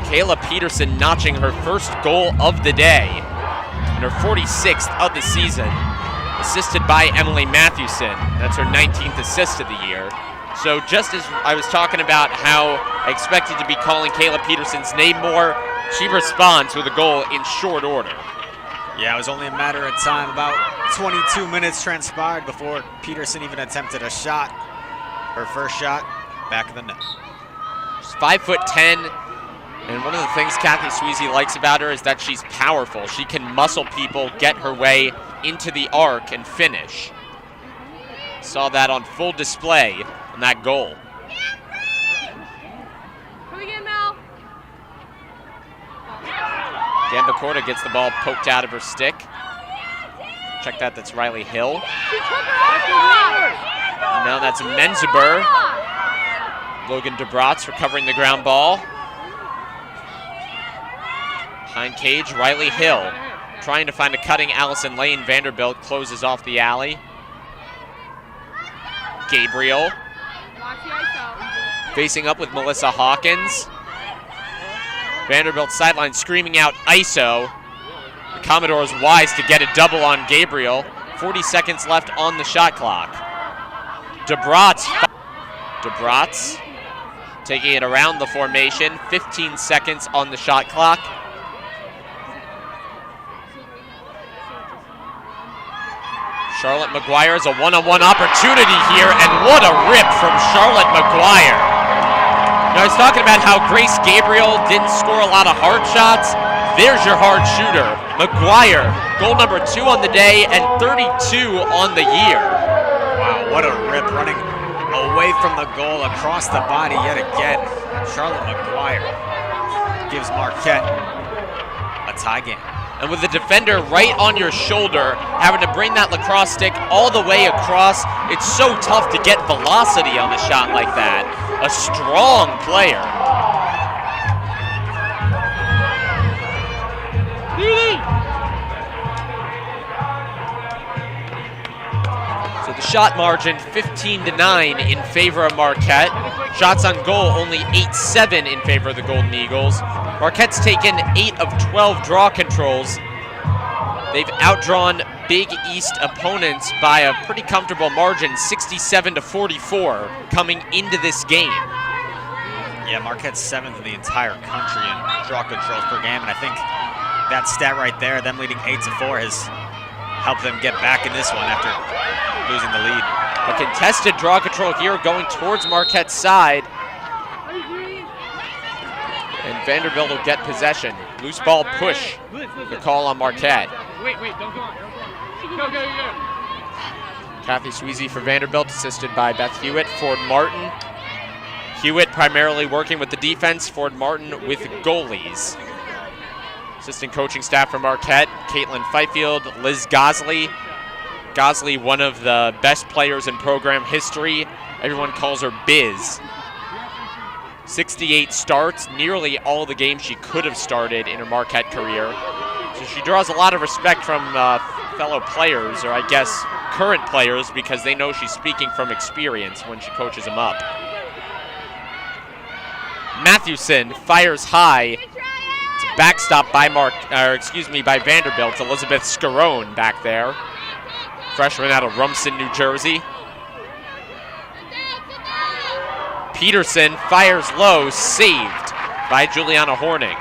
Kayla Peterson notching her first goal of the day and her 46th of the season, assisted by Emily Mathewson. That's her 19th assist of the year. So just as I was talking about how I expected to be calling Kayla Peterson's name more, She responds with a goal in short order. Yeah, it was only a matter of time. About 22 minutes transpired before Peterson even attempted a shot. Her first shot, back of the net. She's 5'10", and one of the things Kathy Sweezy likes about her is that she's powerful. She can muscle people, get her way into the arc, and finish. Saw that on full display in that goal. Come again, Mel. Gambacorta gets the ball poked out of her stick. Check that, that's Riley Hill. She took her off. Now that's Menziber. Logan DeBratz recovering the ground ball. Behind cage, Riley Hill trying to find a cutting Allison Lane. Vanderbilt closes off the alley. Gabriel facing up with Melissa Hawkins. Vanderbilt sideline screaming out ISO. The Commodores wise to get a double on Gabriel. 40 seconds left on the shot clock. DeBratz taking it around the formation. 15 seconds on the shot clock. Charlotte McGuire has a one-on-one opportunity here, and what a rip from Charlotte McGuire. Now, I was talking about how Grace Gabriel didn't score a lot of hard shots. There's your hard shooter. McGuire, goal number 2 on the day and 32 on the year. Wow, what a rip, running away from the goal, across the body yet again. Charlotte McGuire gives Marquette a tie game. And with the defender right on your shoulder, having to bring that lacrosse stick all the way across, it's so tough to get velocity on a shot like that. A strong player. So the shot margin 15-9 in favor of Marquette. Shots on goal only 8-7 in favor of the Golden Eagles. Marquette's taken 8 of 12 draw controls. They've outdrawn Big East opponents by a pretty comfortable margin, 67-44, coming into this game. Yeah, Marquette's 7th in the entire country in draw controls per game, and I think that stat right there, them leading 8-4, has helped them get back in this one after losing the lead. A contested draw control here going towards Marquette's side. And Vanderbilt will get possession. Loose ball push, the call on Marquette. Wait, don't go on. Go. Kathy Sweezy for Vanderbilt, assisted by Beth Hewitt. Ford Martin. Hewitt primarily working with the defense, Ford Martin with goalies. Assistant coaching staff for Marquette, Caitlin Fifield, Liz Gosley. Gosley, one of the best players in program history. Everyone calls her Biz. 68 starts, nearly all the games she could have started in her Marquette career. So she draws a lot of respect from fellow players, or I guess current players, because they know she's speaking from experience when she coaches them up. Mathewson fires high. It's a backstop by by Vanderbilt. Elizabeth Scarone back there. Freshman out of Rumson, New Jersey. Peterson fires low, saved by Juliana Horning.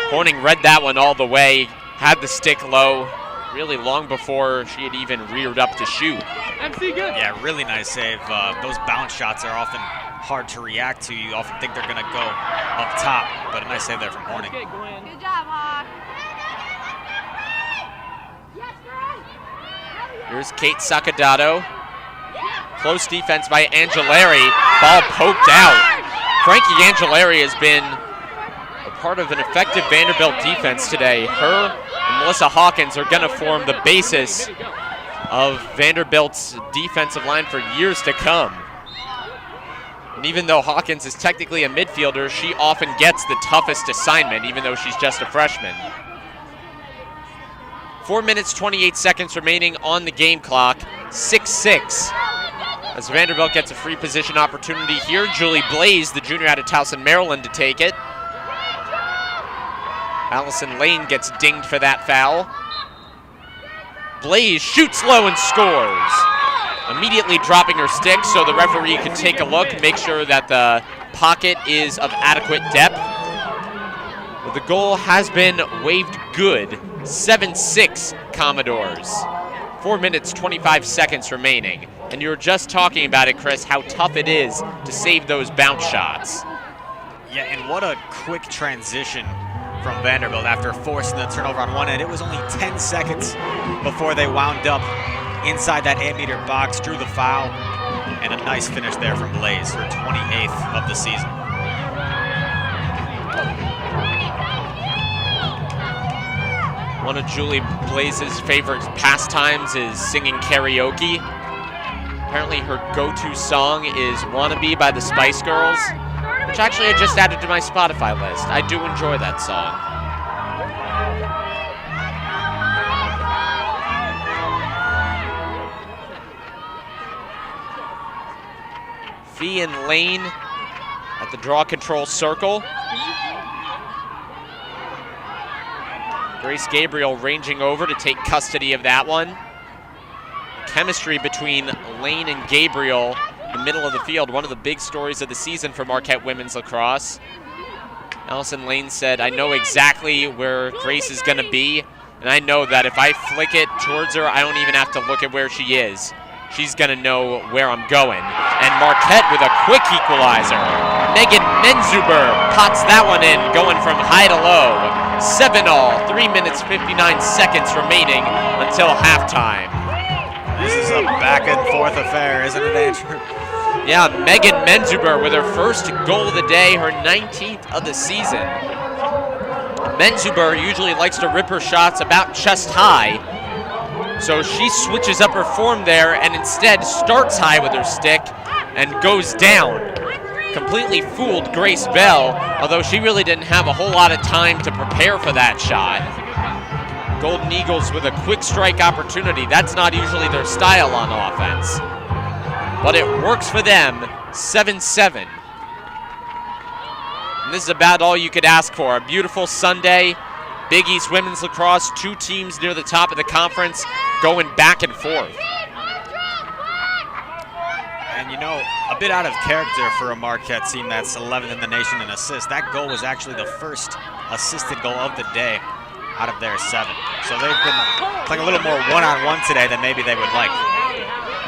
Horning read that one all the way, had the stick low, really long before she had even reared up to shoot. MC good. Yeah, really nice save. Those bounce shots are often hard to react to. You often think they're going to go up top, but a nice save there from Horning. Okay, Glenn. Good job, Hawk. Here's Kate Sacadato. Close defense by Angelari. Ball poked out. Frankie Angelari has been a part of an effective Vanderbilt defense today. Her and Melissa Hawkins are going to form the basis of Vanderbilt's defensive line for years to come. And even though Hawkins is technically a midfielder, she often gets the toughest assignment, even though she's just a freshman. 4 minutes, 28 seconds remaining on the game clock. 6-6. As Vanderbilt gets a free position opportunity here. Julie Blaze, the junior out of Towson, Maryland, to take it. Allison Lane gets dinged for that foul. Blaze shoots low and scores. Immediately dropping her stick so the referee can take a look and make sure that the pocket is of adequate depth. the goal has been waved good. 7-6 Commodores. 4 minutes, 25 seconds remaining. And you were just talking about it, Chris, how tough it is to save those bounce shots. Yeah, and what a quick transition from Vanderbilt after forcing the turnover on one end. It was only 10 seconds before they wound up inside that 8-meter box, drew the foul, and a nice finish there from Blaze, her 28th of the season. One of Julie Blaze's favorite pastimes is singing karaoke. Apparently her go-to song is Wannabe by the Spice Girls, which actually I just added to my Spotify list. I do enjoy that song. Fee and Lane at the draw control circle. Grace Gabriel ranging over to take custody of that one. Chemistry between Lane and Gabriel in the middle of the field, one of the big stories of the season for Marquette women's lacrosse. Allison Lane said, I know exactly where Grace is going to be, and I know that if I flick it towards her, I don't even have to look at where she is. She's going to know where I'm going. And Marquette with a quick equalizer. Megan Menzuber pots that one in, going from high to low. 7-all, 3 minutes, 59 seconds remaining until halftime. This is a back and forth affair, isn't it, Andrew? Yeah, Megan Menzuber with her first goal of the day, her 19th of the season. Menzuber usually likes to rip her shots about chest high, so she switches up her form there and instead starts high with her stick and goes down. Completely fooled Grace Bell, although she really didn't have a whole lot of time to prepare for that shot. Golden Eagles with a quick strike opportunity. That's not usually their style on offense, but it works for them. 7-7. And this is about all you could ask for. A beautiful Sunday. Big East women's lacrosse, two teams near the top of the conference going back and forth. And you know, a bit out of character for a Marquette team that's 11th in the nation in assists. That goal was actually the first assisted goal of the day out of their 7. So they've been playing a little more one-on-one today than maybe they would like.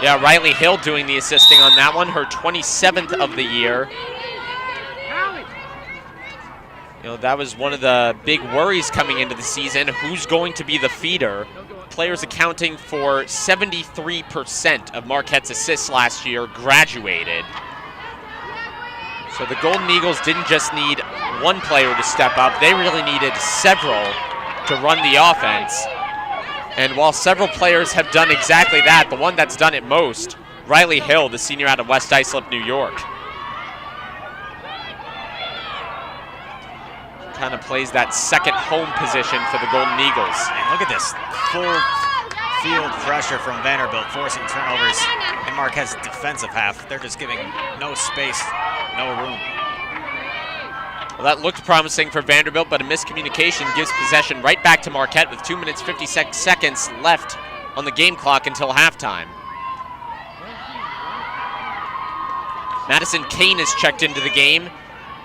Yeah, Riley Hill doing the assisting on that one, her 27th of the year. You know, that was one of the big worries coming into the season. Who's going to be the feeder? Players accounting for 73% of Marquette's assists last year graduated. So the Golden Eagles didn't just need one player to step up. They really needed several to run the offense. And while several players have done exactly that, the one that's done it most, Riley Hill, the senior out of West Islip, New York. Kind of plays that second home position for the Golden Eagles. And look at this full field pressure from Vanderbilt, forcing turnovers in Marquette's defensive half. They're just giving no space, no room. Well, that looked promising for Vanderbilt, but a miscommunication gives possession right back to Marquette with 2 minutes, 56 seconds left on the game clock until halftime. Madison Kane has checked into the game.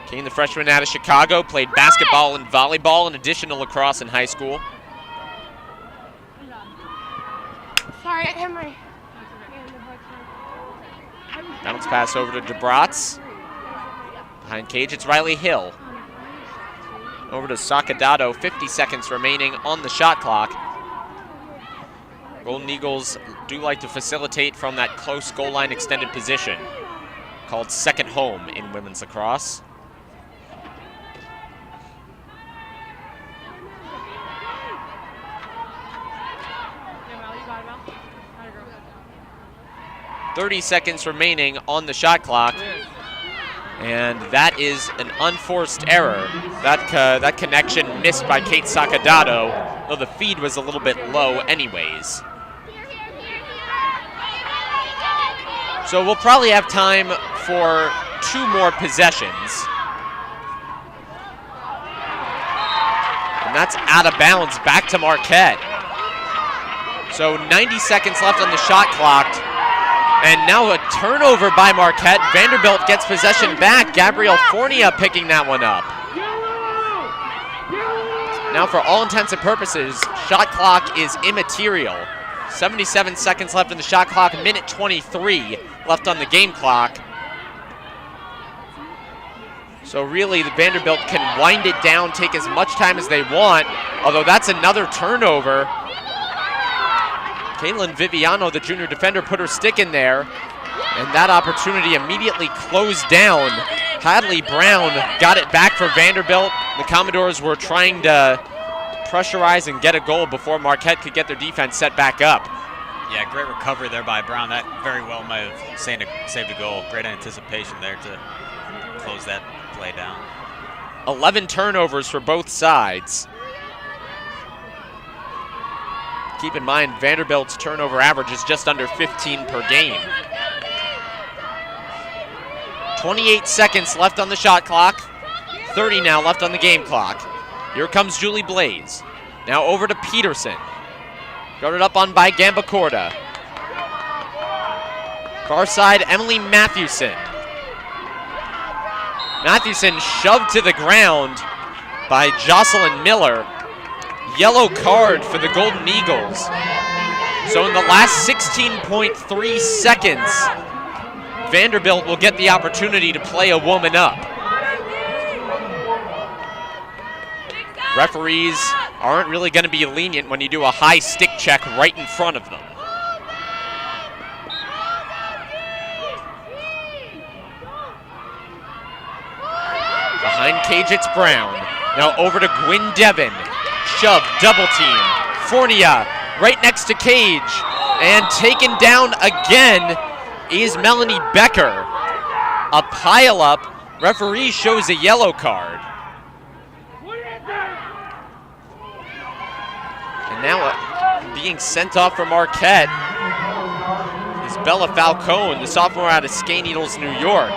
Kane, the freshman out of Chicago, played basketball and volleyball in addition to lacrosse in high school. Sorry, I hit my... Bounce pass over to DeBratz. Behind cage, it's Riley Hill. Over to Sacadato, 50 seconds remaining on the shot clock. Golden Eagles do like to facilitate from that close goal line extended position, called second home in women's lacrosse. .30 seconds remaining on the shot clock. And that is an unforced error. That connection missed by Kate Sacadato, though the feed was a little bit low anyways. So we'll probably have time for 2 more possessions. And that's out of bounds, back to Marquette. So 90 seconds left on the shot clock. And now a turnover by Marquette. Vanderbilt gets possession back. Gabrielle Fournier picking that one up. Now, for all intents and purposes, shot clock is immaterial. 77 seconds left in the shot clock, minute 23 left on the game clock. So really, the Vanderbilt can wind it down, take as much time as they want, although that's another turnover. Caitlin Viviano, the junior defender, put her stick in there, and that opportunity immediately closed down. Hadley Brown got it back for Vanderbilt. The Commodores were trying to pressurize and get a goal before Marquette could get their defense set back up. Yeah, great recovery there by Brown. That very well might have saved a goal. Great anticipation there to close that play down. 11 turnovers for both sides. Keep in mind, Vanderbilt's turnover average is just under 15 per game. 28 seconds left on the shot clock. 30 now left on the game clock. Here comes Julie Blaze. Now over to Peterson. Guarded up on by Gambacorda. Far side, Emily Mathewson. Mathewson shoved to the ground by Jocelyn Miller. Yellow card for the Golden Eagles. So in the last 16.3 seconds, Vanderbilt will get the opportunity to play a woman up. Referees aren't really going to be lenient when you do a high stick check right in front of them. Behind cage, it's Brown. Now over to Gwyn Devon. Shove, double team. Fournier right next to Cage. And taken down again is Melanie Becker. A pile-up. Referee shows a yellow card. And now being sent off for Marquette is Bella Falcone, the sophomore out of Skate Needles, New York.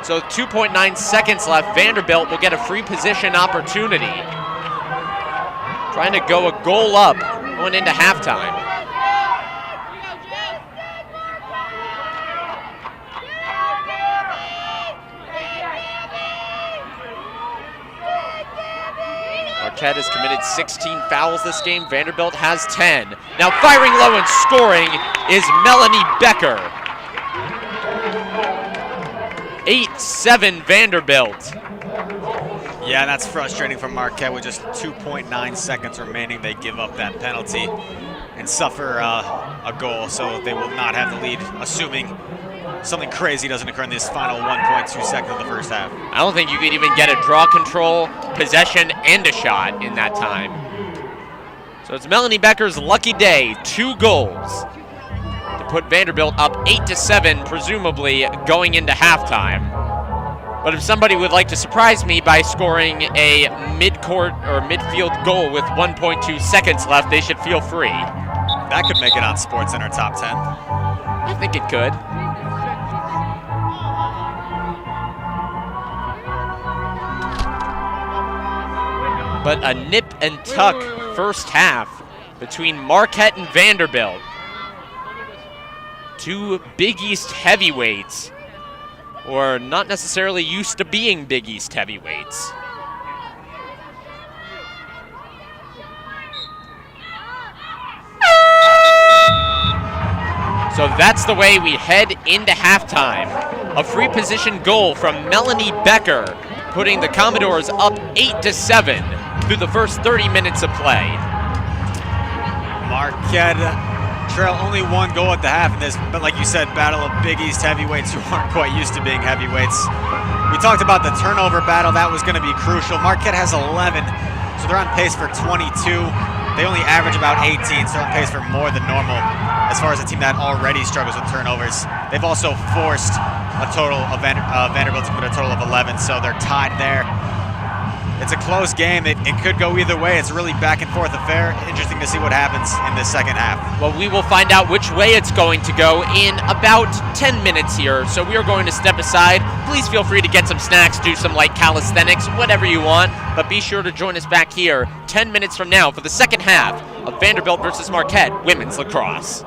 So 2.9 seconds left. Vanderbilt will get a free position opportunity. Trying to go a goal up going into halftime. Marquette has committed 16 fouls this game. Vanderbilt has 10. Now firing low and scoring is Melanie Becker. 8-7 Vanderbilt. Yeah, that's frustrating for Marquette with just 2.9 seconds remaining. They give up that penalty and suffer a goal, so they will not have the lead, assuming something crazy doesn't occur in this final 1.2 seconds of the first half. I don't think you could even get a draw control, possession, and a shot in that time. So it's Melanie Becker's lucky day, 2 goals to put Vanderbilt up 8-7, presumably going into halftime. But if somebody would like to surprise me by scoring a mid-court or midfield goal with 1.2 seconds left, they should feel free. That could make it on SportsCenter Top 10. I think it could. But a nip and tuck first half between Marquette and Vanderbilt. 2 Big East heavyweights, or not necessarily used to being Big East heavyweights. So that's the way we head into halftime. A free position goal from Melanie Becker, putting the Commodores up 8-7 through the first 30 minutes of play. Marquette trail only 1 goal at the half in this, but like you said, battle of Big East heavyweights who aren't quite used to being heavyweights. We talked about the turnover battle. That was going to be crucial. Marquette has 11, so they're on pace for 22. They only average about 18, so they're on pace for more than normal as far as a team that already struggles with turnovers. They've also forced a total of Vanderbilt to commit a total of 11, so they're tied there. It's a close game. It could go either way. It's a really back and forth affair. Interesting to see what happens in this second half. Well, we will find out which way it's going to go in about 10 minutes here. So we are going to step aside. Please feel free to get some snacks, do some light calisthenics, whatever you want. But be sure to join us back here 10 minutes from now for the second half of Vanderbilt versus Marquette women's lacrosse.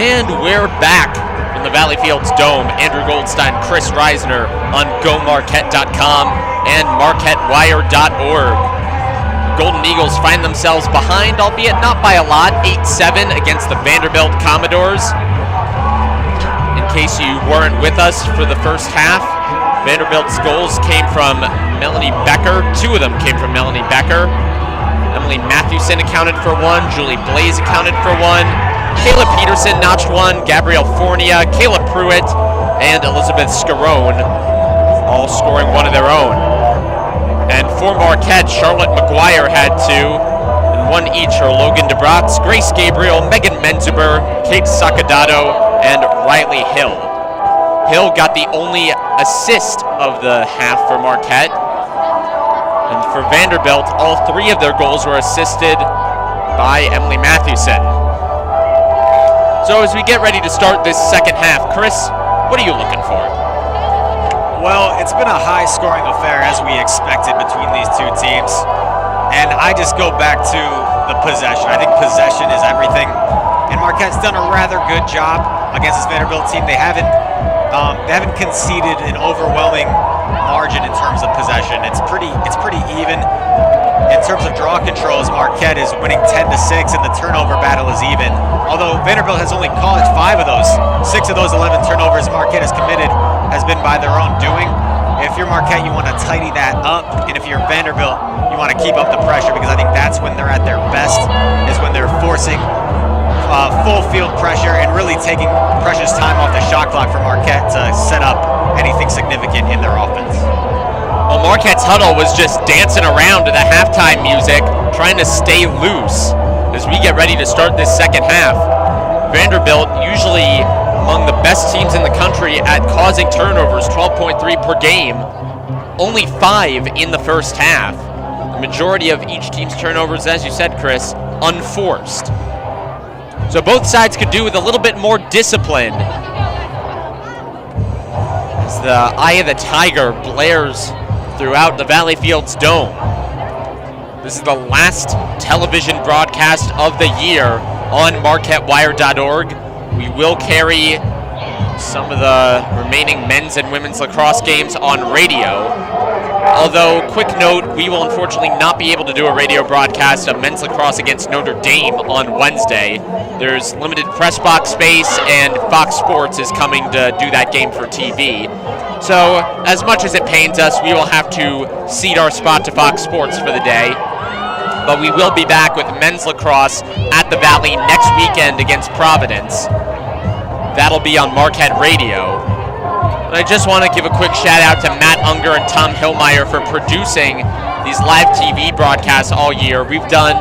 And we're back from the Valley Fields Dome. Andrew Goldstein, Chris Reisner on GoMarquette.com and MarquetteWire.org. Golden Eagles find themselves behind, albeit not by a lot, 8-7 against the Vanderbilt Commodores. In case you weren't with us for the first half, Vanderbilt's goals came from Melanie Becker. 2 of them came from Melanie Becker. Emily Matthewson accounted for 1. Julie Blaze accounted for 1. Kayla Peterson notched 1. Gabrielle Fournier, Kayla Pruitt, and Elizabeth Scarone all scoring 1 of their own. And for Marquette, Charlotte McGuire had 2, and 1 each are Logan DeBratz, Grace Gabriel, Megan Menzuber, Kate Sacadato, and Riley Hill. Hill got the only assist of the half for Marquette. And for Vanderbilt, all 3 of their goals were assisted by Emily Matthewson. So as we get ready to start this second half, Chris, what are you looking for? Well, it's been a high-scoring affair, as we expected, between these 2 teams. And I just go back to the possession. I think possession is everything. And Marquette's done a rather good job against this Vanderbilt team. They haven't conceded an overwhelming margin in terms of possession. It's pretty even. In terms of draw controls, Marquette is winning 10-6, and the turnover battle is even. Although Vanderbilt has only caused 5 of those. 6 of those 11 turnovers Marquette has committed has been by their own doing. If you're Marquette, you want to tidy that up, and if you're Vanderbilt, you want to keep up the pressure, because I think that's when they're at their best, is when they're forcing full field pressure and really taking precious time off the shot clock for Marquette to set up anything significant in their offense. Well, Marquette's huddle was just dancing around to the halftime music, trying to stay loose as we get ready to start this second half. Vanderbilt, usually among the best teams in the country at causing turnovers, 12.3 per game, only 5 in the first half. The majority of each team's turnovers, as you said, Chris, unforced. So both sides could do with a little bit more discipline as the eye of the tiger blares throughout the Valley Fields Dome. This is the last television broadcast of the year on MarquetteWire.org. We will carry some of the remaining men's and women's lacrosse games on radio. Although, quick note, we will unfortunately not be able to do a radio broadcast of men's lacrosse against Notre Dame on Wednesday. There's limited press box space, and Fox Sports is coming to do that game for TV. So, as much as it pains us, we will have to cede our spot to Fox Sports for the day. But we will be back with men's lacrosse at the Valley next weekend against Providence. That'll be on Marquette Radio. And I just want to give a quick shout out to Matt Unger and Tom Hillmeyer for producing these live TV broadcasts all year. We've done,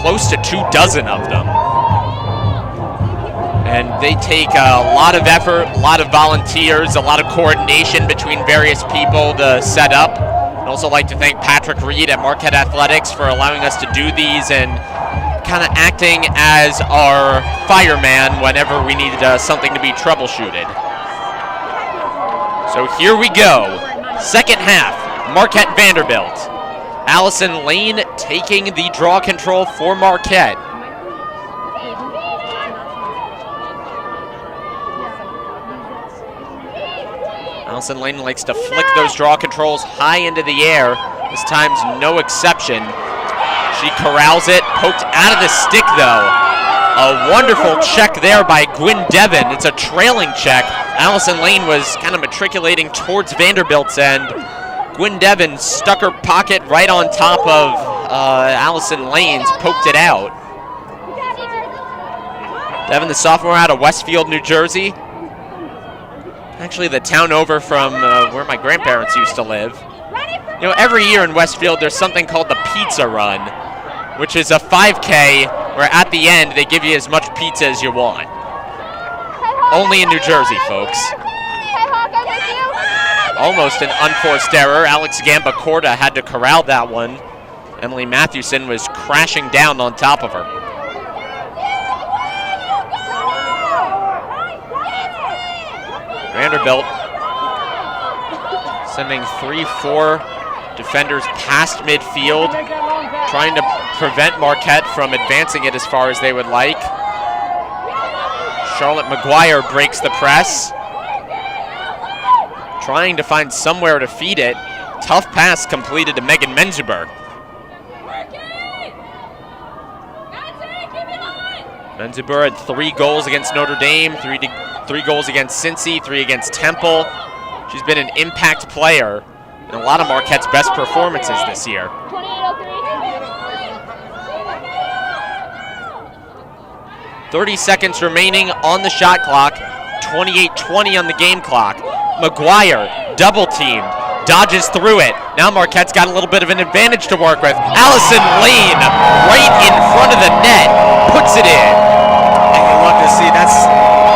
close to 24 of them. And they take a lot of effort, a lot of volunteers, a lot of coordination between various people to set up. I'd also like to thank Patrick Reed at Marquette Athletics for allowing us to do these and kind of acting as our fireman whenever we need something to be troubleshooted. So here we go. Second half, Marquette Vanderbilt. Allison Lane taking the draw control for Marquette. Allison Lane likes to flick those draw controls high into the air. This time's no exception. She corrals it, poked out of the stick though. A wonderful check there by Gwyn Devon. It's a trailing check. Allison Lane was kind of matriculating towards Vanderbilt's end. Gwyn Devon stuck her pocket right on top of Allison Lane's, poked it out. Devon, the sophomore out of Westfield, New Jersey. Actually, the town over from where my grandparents used to live. Every year in Westfield, there's something called the Pizza Run, which is a 5K where at the end, they give you as much pizza as you want. Only in New Jersey, folks. Almost an unforced error. Alex Gamba-Corda had to corral that one. Emily Matthewson was crashing down on top of her. Vanderbilt sending 3-4 defenders past midfield, trying to prevent Marquette from advancing it as far as they would like. Charlotte McGuire breaks the press. Trying to find somewhere to feed it. Tough pass completed to Megan Menzuber. Menzuber had 3 goals against Notre Dame, 3 goals against Cincy, 3 against Temple. She's been an impact player in a lot of Marquette's best performances this year. 30 seconds remaining on the shot clock, 28-20 on the game clock. McGuire, double teamed, dodges through it. Now Marquette's got a little bit of an advantage to work with. Allison Lane, right in front of the net, puts it in. And you love to see, that's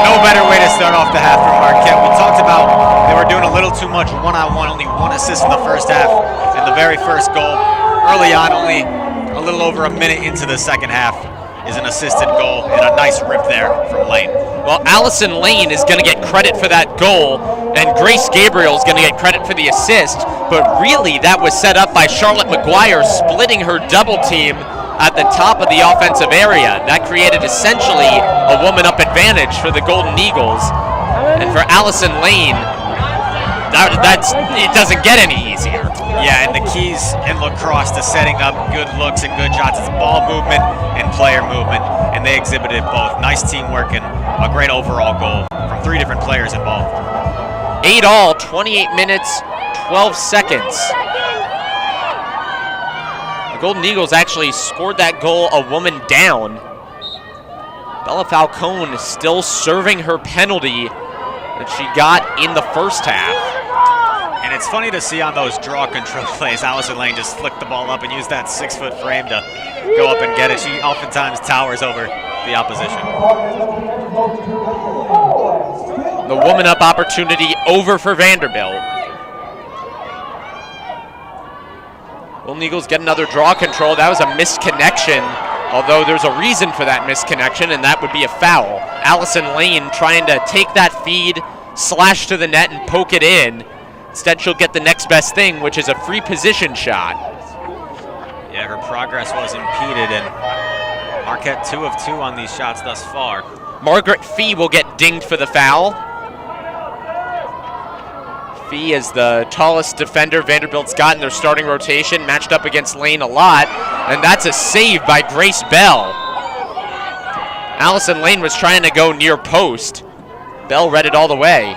no better way to start off the half for Marquette. We talked about they were doing a little too much one-on-one, only 1 assist in the first half, and the very first goal early on, only a little over a minute into the second half, is an assisted goal and a nice rip there from Lane. Well, Allison Lane is going to get credit for that goal, and Grace Gabriel is going to get credit for the assist, but really that was set up by Charlotte McGuire splitting her double team at the top of the offensive area. That created essentially a woman-up advantage for the Golden Eagles, and for Allison Lane, it doesn't get any easier. Yeah, and the keys in lacrosse to setting up good looks and good shots is ball movement and player movement, and they exhibited both. Nice teamwork and a great overall goal from 3 different players involved. 8 all, 28 minutes, 12 seconds. The Golden Eagles actually scored that goal a woman down. Bella Falcone still serving her penalty that she got in the first half. And it's funny to see on those draw control plays, Allison Lane just flicked the ball up and used that 6-foot frame to go up and get it. She oftentimes towers over the opposition. The woman-up opportunity over for Vanderbilt. Golden Eagles get another draw control. That was a misconnection, although there's a reason for that misconnection, and that would be a foul. Allison Lane trying to take that feed, slash to the net, and poke it in. Instead, she'll get the next best thing, which is a free position shot. Yeah, her progress was impeded, and Marquette 2 of 2 on these shots thus far. Margaret Fee will get dinged for the foul. Fee is the tallest defender Vanderbilt's got in their starting rotation, matched up against Lane a lot, and that's a save by Grace Bell. Allison Lane was trying to go near post. Bell read it all the way.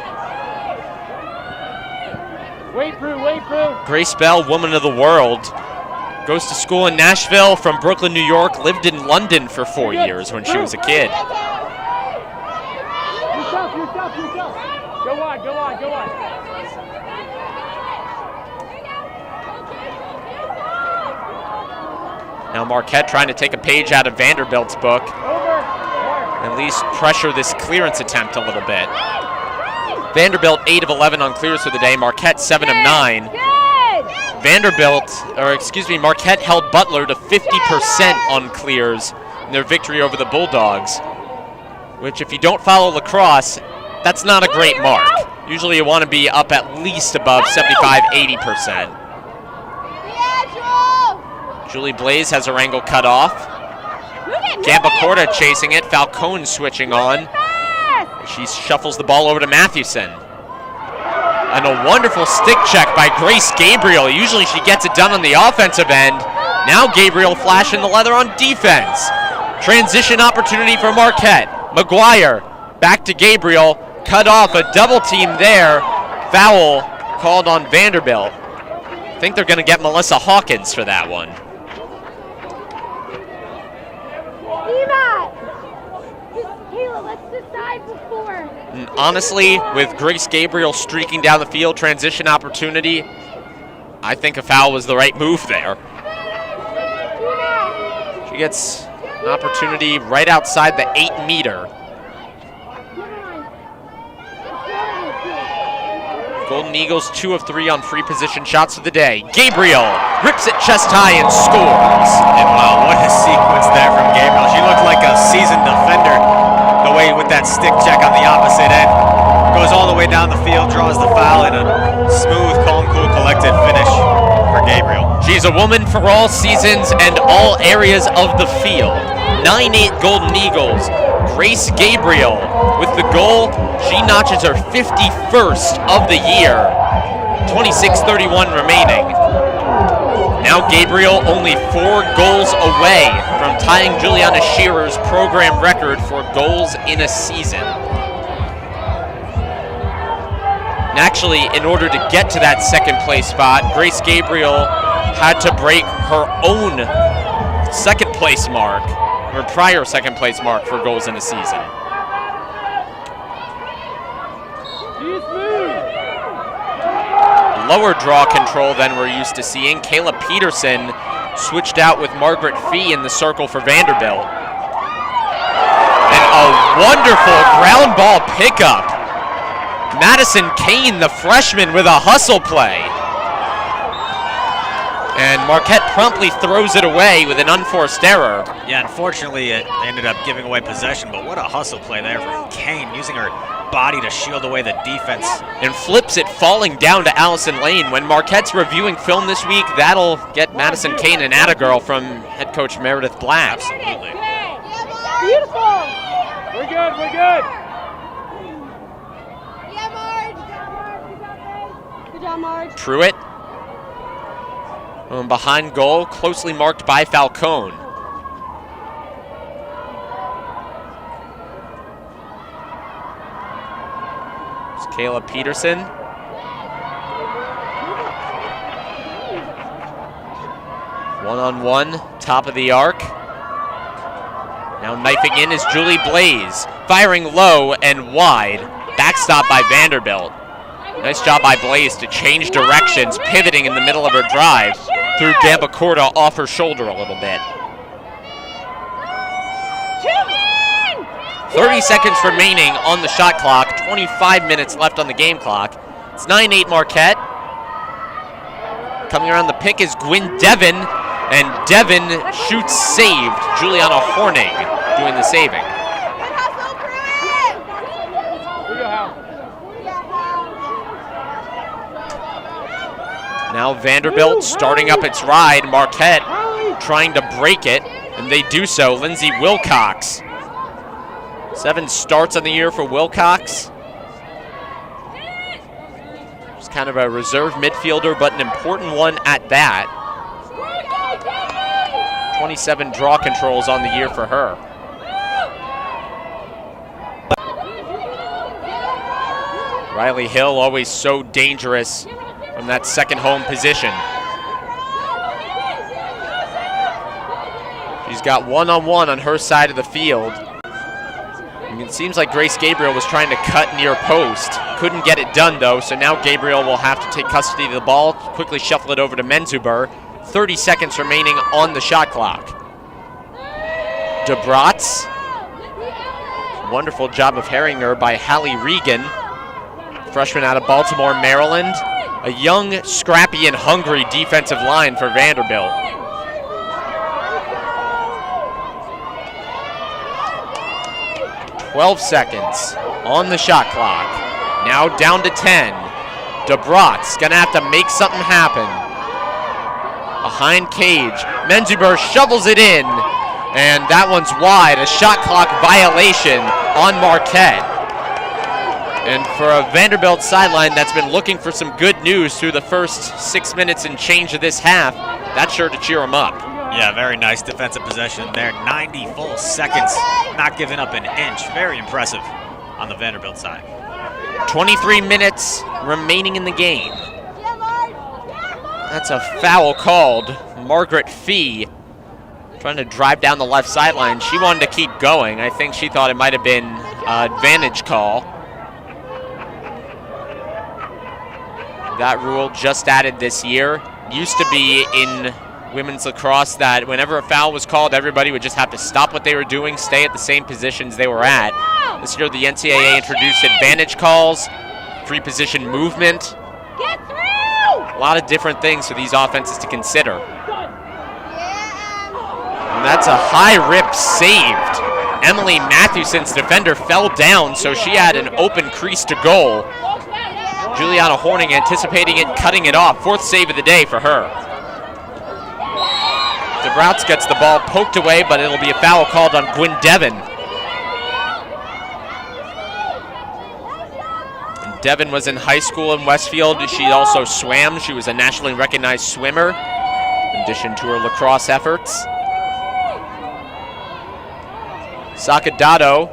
Wait, Brew. Grace Bell, woman of the world, goes to school in Nashville from Brooklyn, New York, lived in London for 4 years when she was a kid. Yourself. Go on. Now Marquette trying to take a page out of Vanderbilt's book, at least pressure this clearance attempt a little bit. Vanderbilt 8 of 11 on clears for the day, Marquette 7 of 9. Marquette held Butler to 50% on clears in their victory over the Bulldogs, which if you don't follow lacrosse, that's not a great mark. Usually you want to be up at least above 75-80%. Julie Blaze has her angle cut off. Gambacorta chasing it, Falcone switching on. She shuffles the ball over to Mathewson. And a wonderful stick check by Grace Gabriel. Usually she gets it done on the offensive end. Now Gabriel flashing the leather on defense. Transition opportunity for Marquette. McGuire back to Gabriel. Cut off, a double team there. Foul called on Vanderbilt. I think they're going to get Melissa Hawkins for that one. And honestly, with Grace Gabriel streaking down the field, transition opportunity, I think a foul was the right move there. She gets an opportunity right outside the 8-meter. Golden Eagles 2 of 3 on free position shots of the day. Gabriel rips it chest high and scores. And wow, what a sequence there from Gabriel. She looked like a seasoned defender. The way with that stick check on the opposite end. Goes all the way down the field, draws the foul, and a smooth, calm, cool, collected finish for Gabriel. She's a woman for all seasons and all areas of the field. 9-8 Golden Eagles. Grace Gabriel with the goal. She notches her 51st of the year. 26:31 remaining. Now Gabriel only 4 goals away from tying Juliana Shearer's program record for goals in a season. And actually, in order to get to that second place spot, Grace Gabriel had to break her own second place mark, her prior second place mark for goals in a season. Lower draw control than we're used to seeing. Kayla Peterson switched out with Margaret Fee in the circle for Vanderbilt. And a wonderful ground ball pickup. Madison Kane, the freshman, with a hustle play. And Marquette promptly throws it away with an unforced error. Yeah, unfortunately, it ended up giving away possession, but what a hustle play there from Kane, using her body to shield away the defense. And flips it, falling down to Allison Lane. When Marquette's reviewing film this week, that'll get Madison Kane an atta-girl from head coach Meredith Black. Absolutely. Beautiful. We're good, we're good. Yeah, Marge. Good job, Marge. Pruitt. Behind goal, closely marked by Falcone. It's Kayla Peterson. One-on-one, top of the arc. Now knifing in is Julie Blaze, firing low and wide. Backstop by Vanderbilt. Nice job by Blaze to change directions, pivoting in the middle of her drive. Threw Gamba Corda off her shoulder a little bit. 30 seconds remaining on the shot clock. 25 minutes left on the game clock. It's 9-8 Marquette. Coming around the pick is Gwyn Devon, and Devon shoots saved. Juliana Horning doing the saving. Now Vanderbilt starting up its ride. Marquette trying to break it, and they do so. Lindsay Wilcox. 7 starts on the year for Wilcox. She's kind of a reserve midfielder, but an important one at that. 27 draw controls on the year for her. Riley Hill, always so dangerous from that second home position. She's got one-on-one on her side of the field. And it seems like Grace Gabriel was trying to cut near post. Couldn't get it done though, so now Gabriel will have to take custody of the ball, quickly shuffle it over to Menzuber. 30 seconds remaining on the shot clock. DeBratz. Wonderful job of herring her by Hallie Regan. Freshman out of Baltimore, Maryland. A young, scrappy, and hungry defensive line for Vanderbilt. "12 seconds on the shot clock. Now down to 10. DeBratz gonna have to make something happen. Behind cage, Menzuber shovels it in, and that one's wide. A shot clock violation on Marquette. And for a Vanderbilt sideline that's been looking for some good news through the first 6 minutes and change of this half, that's sure to cheer them up. Yeah, very nice defensive possession there. 90 full seconds, not giving up an inch. Very impressive on the Vanderbilt side. 23 minutes remaining in the game. That's a foul called. Margaret Fee trying to drive down the left sideline. She wanted to keep going. I think she thought it might have been an advantage call. That rule just added this year. Used to be in women's lacrosse that whenever a foul was called, everybody would just have to stop what they were doing, stay at the same positions they were at. This year, the NCAA introduced advantage calls, free position movement. Get through! A lot of different things for these offenses to consider. And that's a high rip saved. Emily Mathewson's defender fell down, so she had an open crease to goal. Juliana Horning anticipating it, cutting it off. 4th save of the day for her. DeBratz gets the ball poked away, but it'll be a foul called on Gwyn Devon. Devin was in high school in Westfield. She also swam. She was a nationally recognized swimmer, in addition to her lacrosse efforts. Sakadato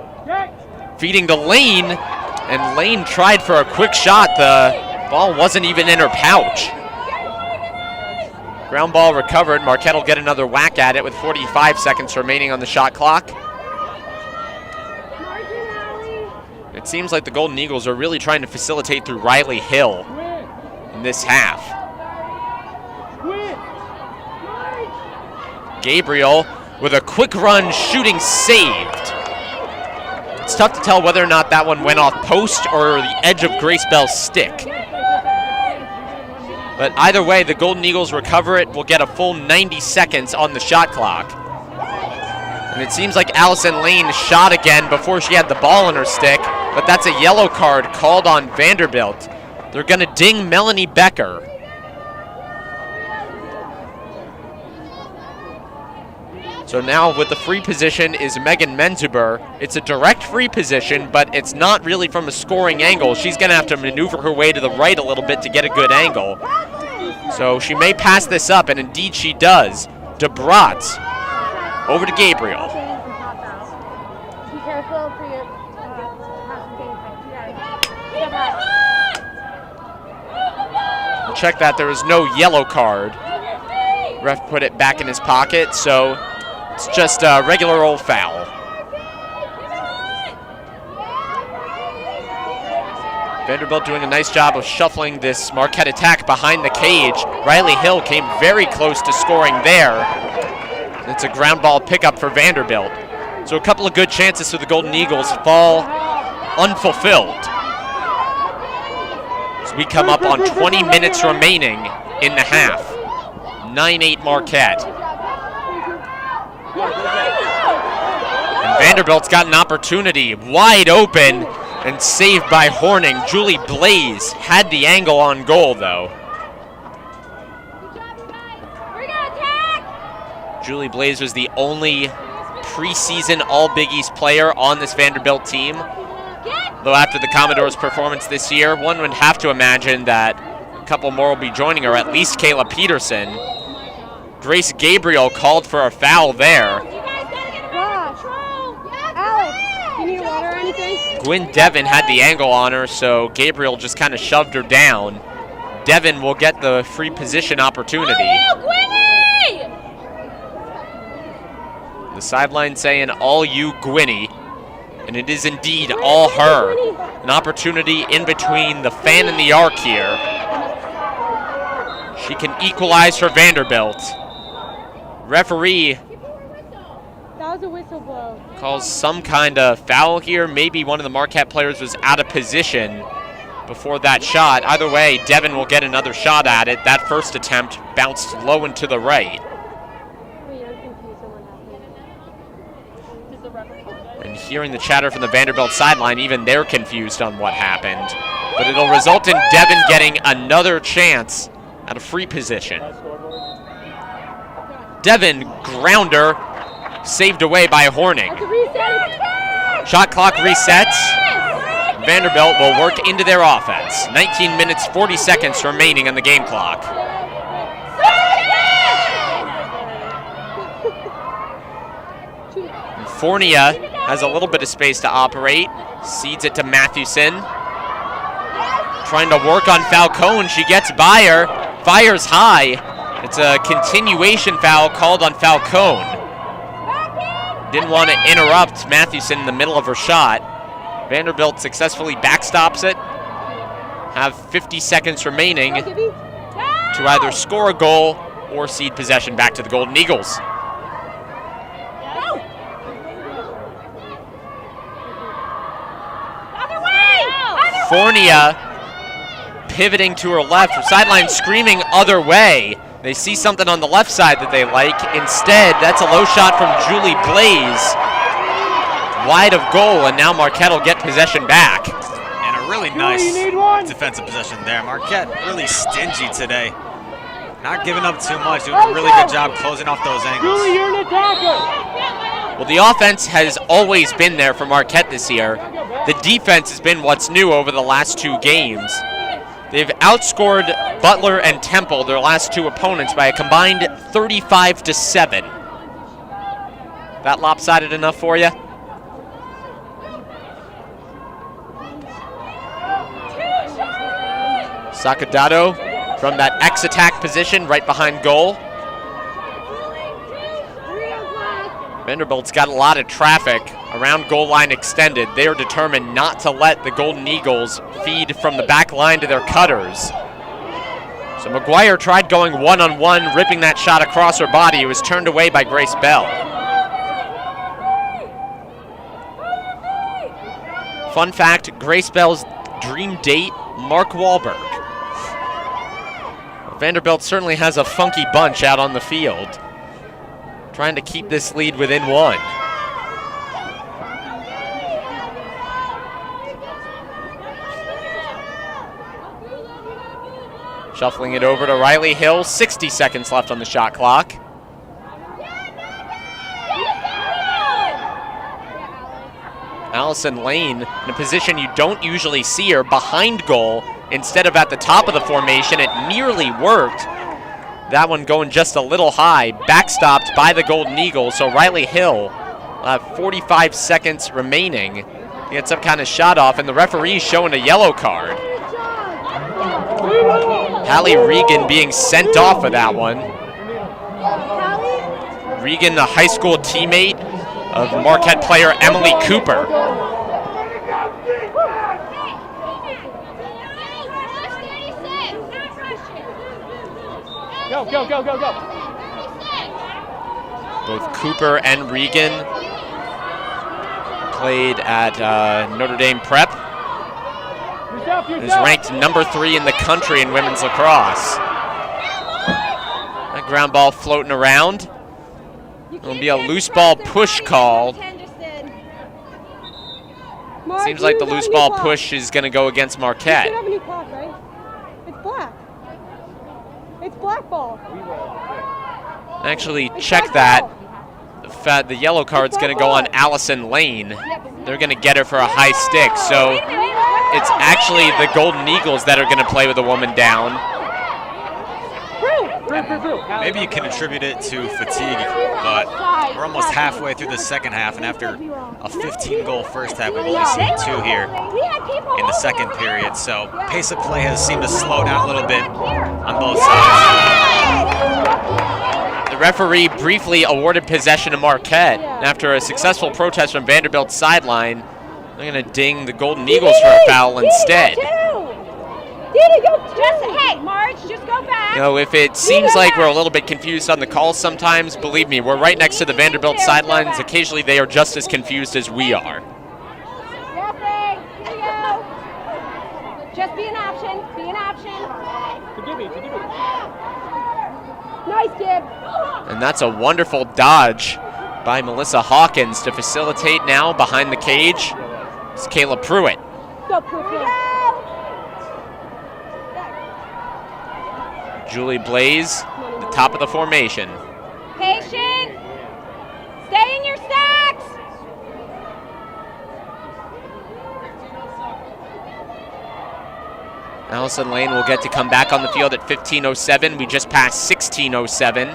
feeding to Lane, and Lane tried for a quick shot. The ball wasn't even in her pouch. Ground ball recovered. Marquette will get another whack at it with 45 seconds remaining on the shot clock. It seems like the Golden Eagles are really trying to facilitate through Riley Hill in this half. Gabriel with a quick run, shooting saved. It's tough to tell whether or not that one went off post or the edge of Grace Bell's stick. But either way, the Golden Eagles recover it. We'll get a full 90 seconds on the shot clock. And it seems like Allison Lane shot again before she had the ball in her stick, but that's a yellow card called on Vanderbilt. They're going to ding Melanie Becker. So now with the free position is Megan Menzuber. It's a direct free position, but it's not really from a scoring angle. She's going to have to maneuver her way to the right a little bit to get a good angle. So she may pass this up, and indeed she does. DeBrat over to Gabriel. Be careful for your Check that there was no yellow card. Ref put it back in his pocket, so it's just a regular old foul. Vanderbilt doing a nice job of shuffling this Marquette attack behind the cage. Riley Hill came very close to scoring there. It's a ground ball pickup for Vanderbilt. So a couple of good chances for the Golden Eagles fall unfulfilled. So we come up on 20 minutes remaining in the half. 9-8 Marquette. And Vanderbilt's got an opportunity, wide open, and saved by Horning. Julie Blaze had the angle on goal, though. Julie Blaze was the only preseason All-Big East player on this Vanderbilt team. Though after the Commodores' performance this year, one would have to imagine that a couple more will be joining her, at least Kayla Peterson. Grace Gabriel called for a foul there. Gwyn Devin had the angle on her, so Gabriel just kind of shoved her down. Devin will get the free position opportunity. The sideline saying, all you, Gwynny. And it is indeed all her. An opportunity in between the fan and the arc here. She can equalize for Vanderbilt. Referee That was a whistle blow. Calls some kind of foul here. Maybe one of the Marquette players was out of position before that shot. Either way, Devin will get another shot at it. That first attempt bounced low and to the right. Wait, I'm confused on what happened. And hearing the chatter from the Vanderbilt sideline, even they're confused on what happened. But it'll result in Devin getting another chance at a free position. Devin, grounder, saved away by Horning. Shot clock resets. Vanderbilt will work into their offense. 19 minutes, 40 seconds remaining on the game clock. Fornia has a little bit of space to operate. Cedes it to Mathewson. Trying to work on Falcone. She gets by her. Fires high. It's a continuation foul called on Falcone. Didn't want to interrupt Mathewson in the middle of her shot. Vanderbilt successfully backstops it. Have 50 seconds remaining to either score a goal or cede possession back to the Golden Eagles. Fornia pivoting to her left. Her sideline screaming other way. They see something on the left side that they like. Instead, that's a low shot from Julie Blaze. Wide of goal, and now Marquette will get possession back. And a really nice defensive possession there. Marquette really stingy today. Not giving up too much, doing a really good job closing off those angles. Julie, you're an attacker. Well, the offense has always been there for Marquette this year. The defense has been what's new over the last 2 games. They've outscored Butler and Temple, their last 2 opponents, by a combined 35-7. That lopsided enough for you? Sakadato from that X attack position right behind goal. Vanderbilt's got a lot of traffic around goal line extended. They are determined not to let the Golden Eagles feed from the back line to their cutters. So McGuire tried going one-on-one, ripping that shot across her body. It was turned away by Grace Bell. Fun fact, Grace Bell's dream date, Mark Wahlberg. Vanderbilt certainly has a funky bunch out on the field, trying to keep this lead within 1. Shuffling it over to Riley Hill, 60 seconds left on the shot clock. Allison Lane in a position you don't usually see her, behind goal instead of at the top of the formation. It nearly worked. That one going just a little high, backstopped by the Golden Eagles. So Riley Hill, 45 seconds remaining, to get some kind of shot off, and the referee showing a yellow card. Hallie Regan being sent off of that one. Regan, the high school teammate of Marquette player Emily Cooper. Go, go, go, go, go. Both Cooper and Regan played at Notre Dame Prep. It is ranked number 3 in the country in women's lacrosse. That ground ball floating around. It'll be a loose ball push call. Seems like the loose ball push is going to go against Marquette. It's black. It's black ball. Actually, check that. The yellow card's going to go on Allison Lane. They're going to get her for a high stick. So it's actually the Golden Eagles that are going to play with a woman down. Maybe you can attribute it to fatigue, but we're almost halfway through the second half, and after a 15-goal first half, we've only seen 2 here in the second period. So pace of play has seemed to slow down a little bit on both sides. The referee briefly awarded possession to Marquette. After a successful protest from Vanderbilt's sideline, they're going to ding the Golden Eagles for a foul instead. Hey, Marge, just go back. You know, if it seems like we're a little bit confused on the calls sometimes, believe me, we're right next to the Vanderbilt sidelines. Occasionally they are just as confused as we are. Just be an option. Be an option. Forgive me. Nice, Gib. And that's a wonderful dodge by Melissa Hawkins to facilitate now behind the cage. It's Kayla Pruitt. Go, Pruitt. Julie Blaze, the top of the formation. Patient. Stay in your stacks. Allison Lane will get to come back on the field at 15:07. We just passed 16:07.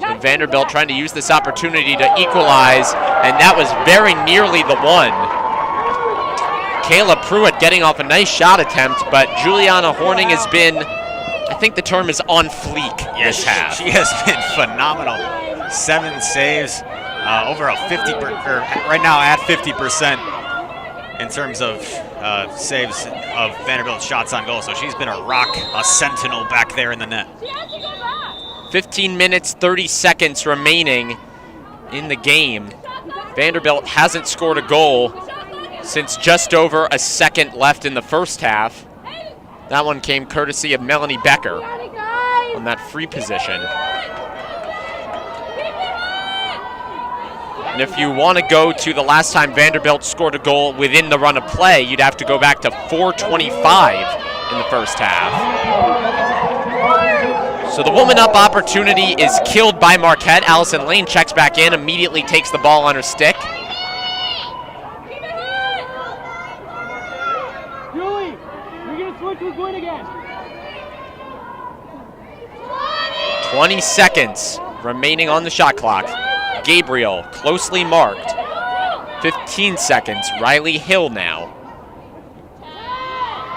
So Vanderbilt trying to use this opportunity to equalize, and that was very nearly the one. Kayla Pruitt getting off a nice shot attempt, but Juliana Horning has been, I think the term is on fleek this half. She has been phenomenal. 7 saves, over a 50%, right now at 50% in terms of saves of Vanderbilt shots on goal. So she's been a rock, a sentinel back there in the net. 15 minutes, 30 seconds remaining in the game. Vanderbilt hasn't scored a goal since just over a second left in the first half. That one came courtesy of Melanie Becker on that free position. And if you want to go to the last time Vanderbilt scored a goal within the run of play, you'd have to go back to 4:25 in the first half. So the woman up opportunity is killed by Marquette. Allison Lane checks back in, immediately takes the ball on her stick. Julie, you're going to switch with Gwen again. 20 seconds remaining on the shot clock. Gabriel closely marked. 15 seconds. Riley Hill now.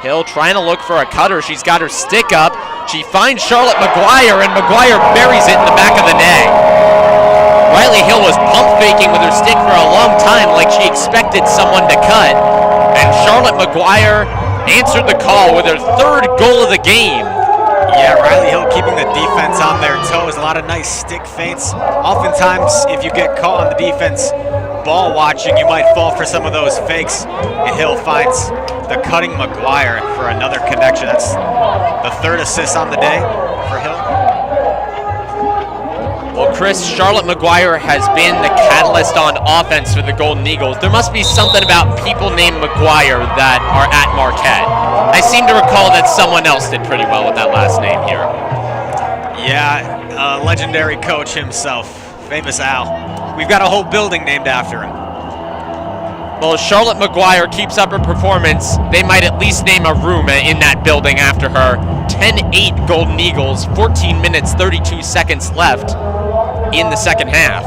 Hill trying to look for a cutter. She's got her stick up. She finds Charlotte McGuire, and McGuire buries it in the back of the net. Riley Hill was pump faking with her stick for a long time, like she expected someone to cut. And Charlotte McGuire answered the call with her third goal of the game. Yeah, Riley Hill keeping the defense on their toes. A lot of nice stick feints. Oftentimes, if you get caught on the defense ball watching, you might fall for some of those fakes. And Hill finds the cutting McGuire for another connection. That's the third assist on the day for Hill. Well, Chris, Charlotte McGuire has been the catalyst on offense for the Golden Eagles. There must be something about people named McGuire that are at Marquette. I seem to recall that someone else did pretty well with that last name here. Yeah, legendary coach himself, famous Al. We've got a whole building named after him. Well, if Charlotte McGuire keeps up her performance, they might at least name a room in that building after her. 10-8 Golden Eagles, 14 minutes, 32 seconds left in the second half.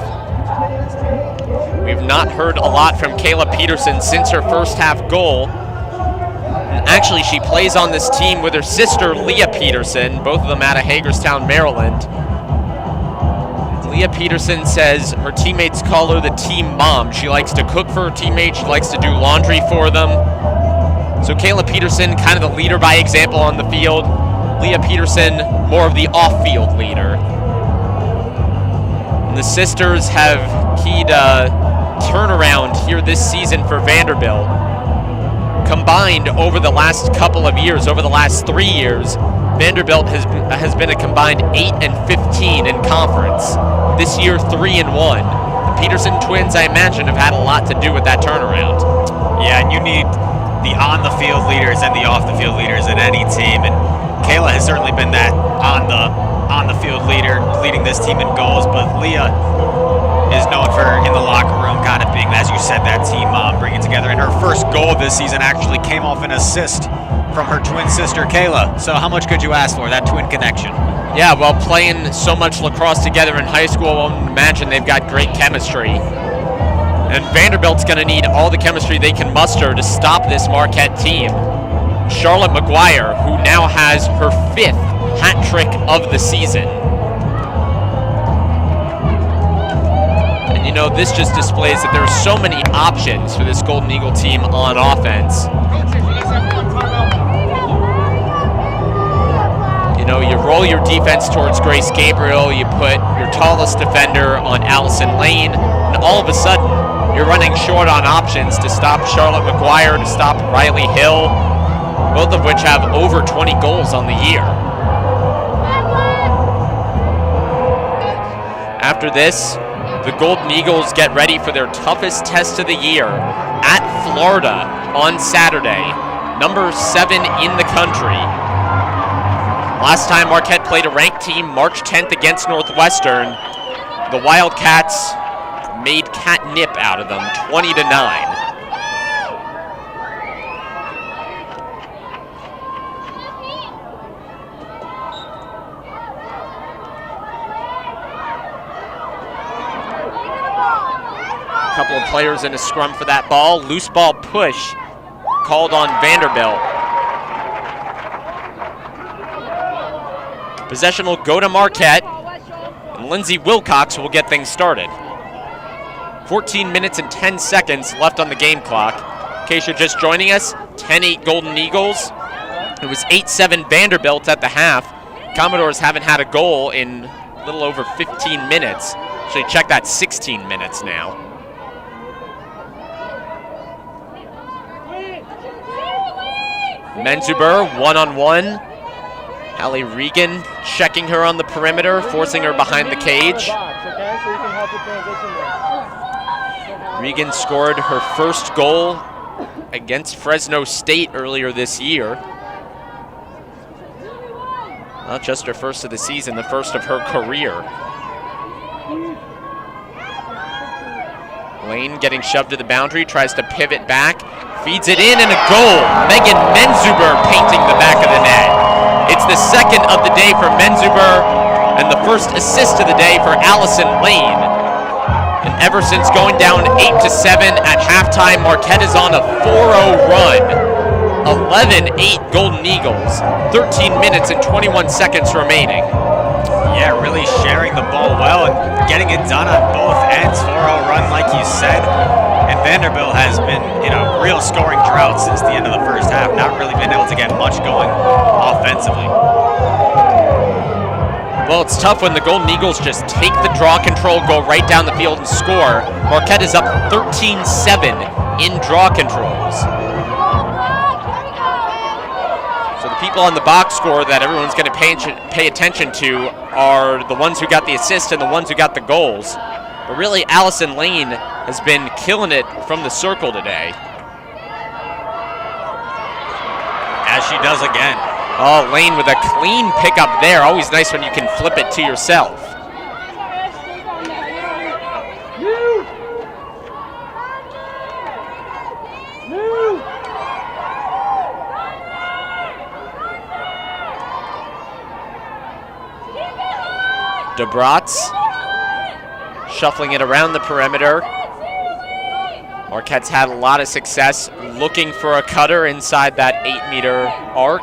We've not heard a lot from Kayla Peterson since her first half goal. And actually, she plays on this team with her sister, Leah Peterson, both of them out of Hagerstown, Maryland. Leah Peterson says her teammates call her the team mom. She likes to cook for her teammates. She likes to do laundry for them. So Kayla Peterson, kind of the leader by example on the field. Leah Peterson, more of the off-field leader. And the sisters have keyed a turnaround here this season for Vanderbilt. Combined over the last couple of years, over the last 3 years, Vanderbilt has been a combined 8-15 in conference. This year, 3-1. The Peterson twins, I imagine, have had a lot to do with that turnaround. Yeah, and you need the on-the-field leaders and the off-the-field leaders in any team, and Kayla has certainly been that on-the-field leader, leading this team in goals, but Leah is known for, in the locker room, kind of being, as you said, that team mom, bringing together. And her first goal this season actually came off an assist from her twin sister, Kayla. So how much could you ask for, that twin connection? Yeah, well, playing so much lacrosse together in high school, I imagine they've got great chemistry. And Vanderbilt's going to need all the chemistry they can muster to stop this Marquette team. Charlotte McGuire, who now has her 5th hat trick of the season. And you know, this just displays that there are so many options for this Golden Eagle team on offense. You know, you roll your defense towards Grace Gabriel, you put your tallest defender on Allison Lane, and all of a sudden, you're running short on options to stop Charlotte McGuire, to stop Riley Hill, both of which have over 20 goals on the year. After this, the Golden Eagles get ready for their toughest test of the year at Florida on Saturday, number 7 in the country. Last time Marquette played a ranked team, March 10th against Northwestern, the Wildcats made catnip out of them, 20-9. A couple of players in a scrum for that ball. Loose ball push called on Vanderbilt. Possession will go to Marquette, and Lindsay Wilcox will get things started. 14 minutes and 10 seconds left on the game clock. In case you're just joining us, 10-8 Golden Eagles. It was 8-7 Vanderbilt at the half. Commodores haven't had a goal in a little over 15 minutes. Actually, check that, 16 minutes now. Menzuber, one-on-one. Allie Regan checking her on the perimeter, forcing her behind the cage. Regan scored her first goal against Fresno State earlier this year. Not just her first of the season, the first of her career. Lane getting shoved to the boundary, tries to pivot back, feeds it in, and a goal. Megan Menzuber painting the back of the net. It's the second of the day for Menzuber, and the first assist of the day for Allison Lane. And ever since going down 8-7 at halftime, Marquette is on a 4-0 run. 11-8 Golden Eagles, 13 minutes and 21 seconds remaining. Yeah, really sharing the ball well and getting it done on both ends. 4-0 run, like you said. And Vanderbilt has been in a real scoring drought since the end of the first half. Not really been able to get much going offensively. Well, it's tough when the Golden Eagles just take the draw control, go right down the field and score. Marquette is up 13-7 in draw controls. So the people on the box score that everyone's going to pay attention to are the ones who got the assist and the ones who got the goals. But really, Allison Lane has been killing it from the circle today. As she does again. Oh, Lane with a clean pickup there. Always nice when you can flip it to yourself. DeBratz shuffling it around the perimeter. Marquette's had a lot of success looking for a cutter inside that 8-meter arc.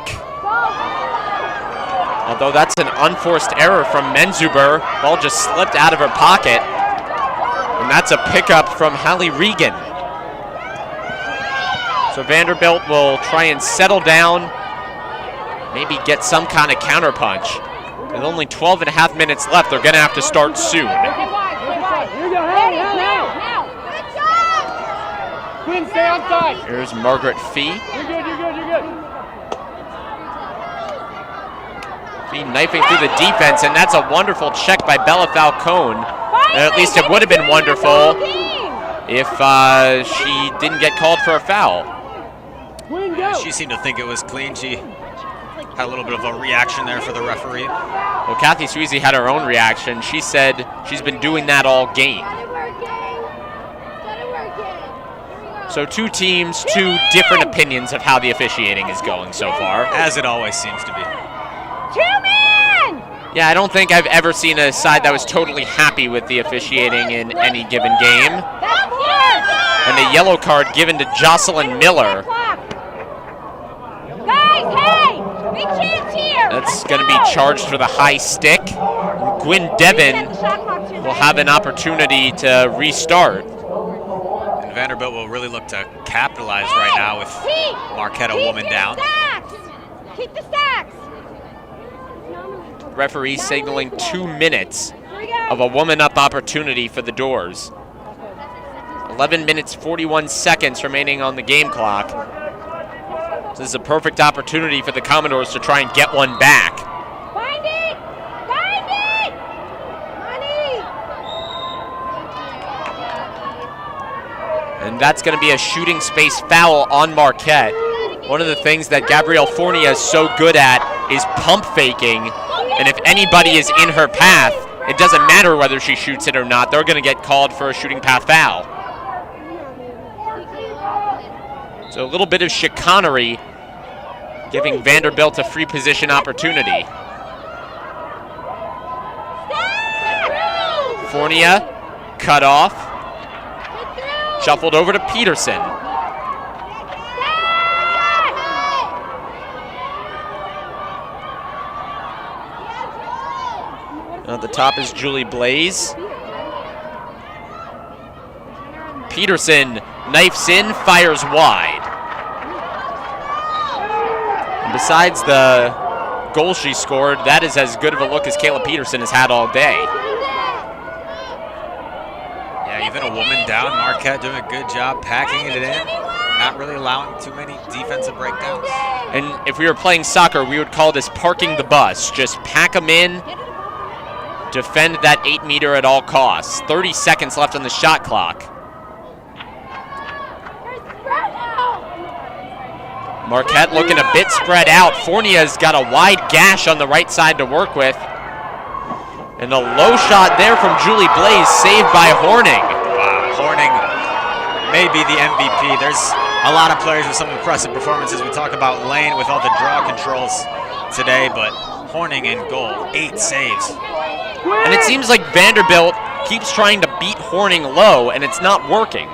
Although that's an unforced error from Menzuber. Ball just slipped out of her pocket. And that's a pickup from Hallie Regan. So Vanderbilt will try and settle down, maybe get some kind of counterpunch. With only 12 and a half minutes left, they're going to have to start soon. Quinn, stay outside. Here's Margaret Fee. You're good. Fee knifing through the defense, and that's a wonderful check by Bella Falcone. And at least it would have been wonderful if she didn't get called for a foul. She seemed to think it was clean. She had a little bit of a reaction there for the referee. Well, Kathy Sweezy had her own reaction. She said she's been doing that all game. So two teams, two different opinions of how the officiating is going so far. As it always seems to be. Yeah, I don't think I've ever seen a side that was totally happy with the officiating in any given game. And a yellow card given to Jocelyn Miller. That's going to be charged for the high stick. Gwyn Devon will have an opportunity to restart. And Vanderbilt will really look to capitalize right now with Marquette a woman down. Keep the stacks. Referee signaling 2 minutes of a woman up opportunity for the Doors. 11 minutes, 41 seconds remaining on the game clock. So this is a perfect opportunity for the Commodores to try and get one back. Find it! Find it! Money! And that's going to be a shooting space foul on Marquette. One of the things that Gabrielle Fournier is so good at is pump faking. And if anybody is in her path, it doesn't matter whether she shoots it or not. They're going to get called for a shooting path foul. So a little bit of chicanery, giving Vanderbilt a free position opportunity. Fournier cut off. Shuffled over to Peterson. At the top is Julie Blaze. Peterson knifes in, fires wide. And besides the goal she scored, that is as good of a look as Kayla Peterson has had all day. Yeah, even a woman down. Marquette doing a good job packing it in. Not really allowing too many defensive breakdowns. And if we were playing soccer, we would call this parking the bus. Just pack them in. Defend that 8-meter at all costs. 30 seconds left on the shot clock. Marquette looking a bit spread out. Fournier's got a wide gash on the right side to work with. And a low shot there from Julie Blaze, saved by Horning. Wow, Horning may be the MVP. There's a lot of players with some impressive performances. We talk about Lane with all the draw controls today, but Horning in goal, 8 saves. And it seems like Vanderbilt keeps trying to beat Horning low, and it's not working.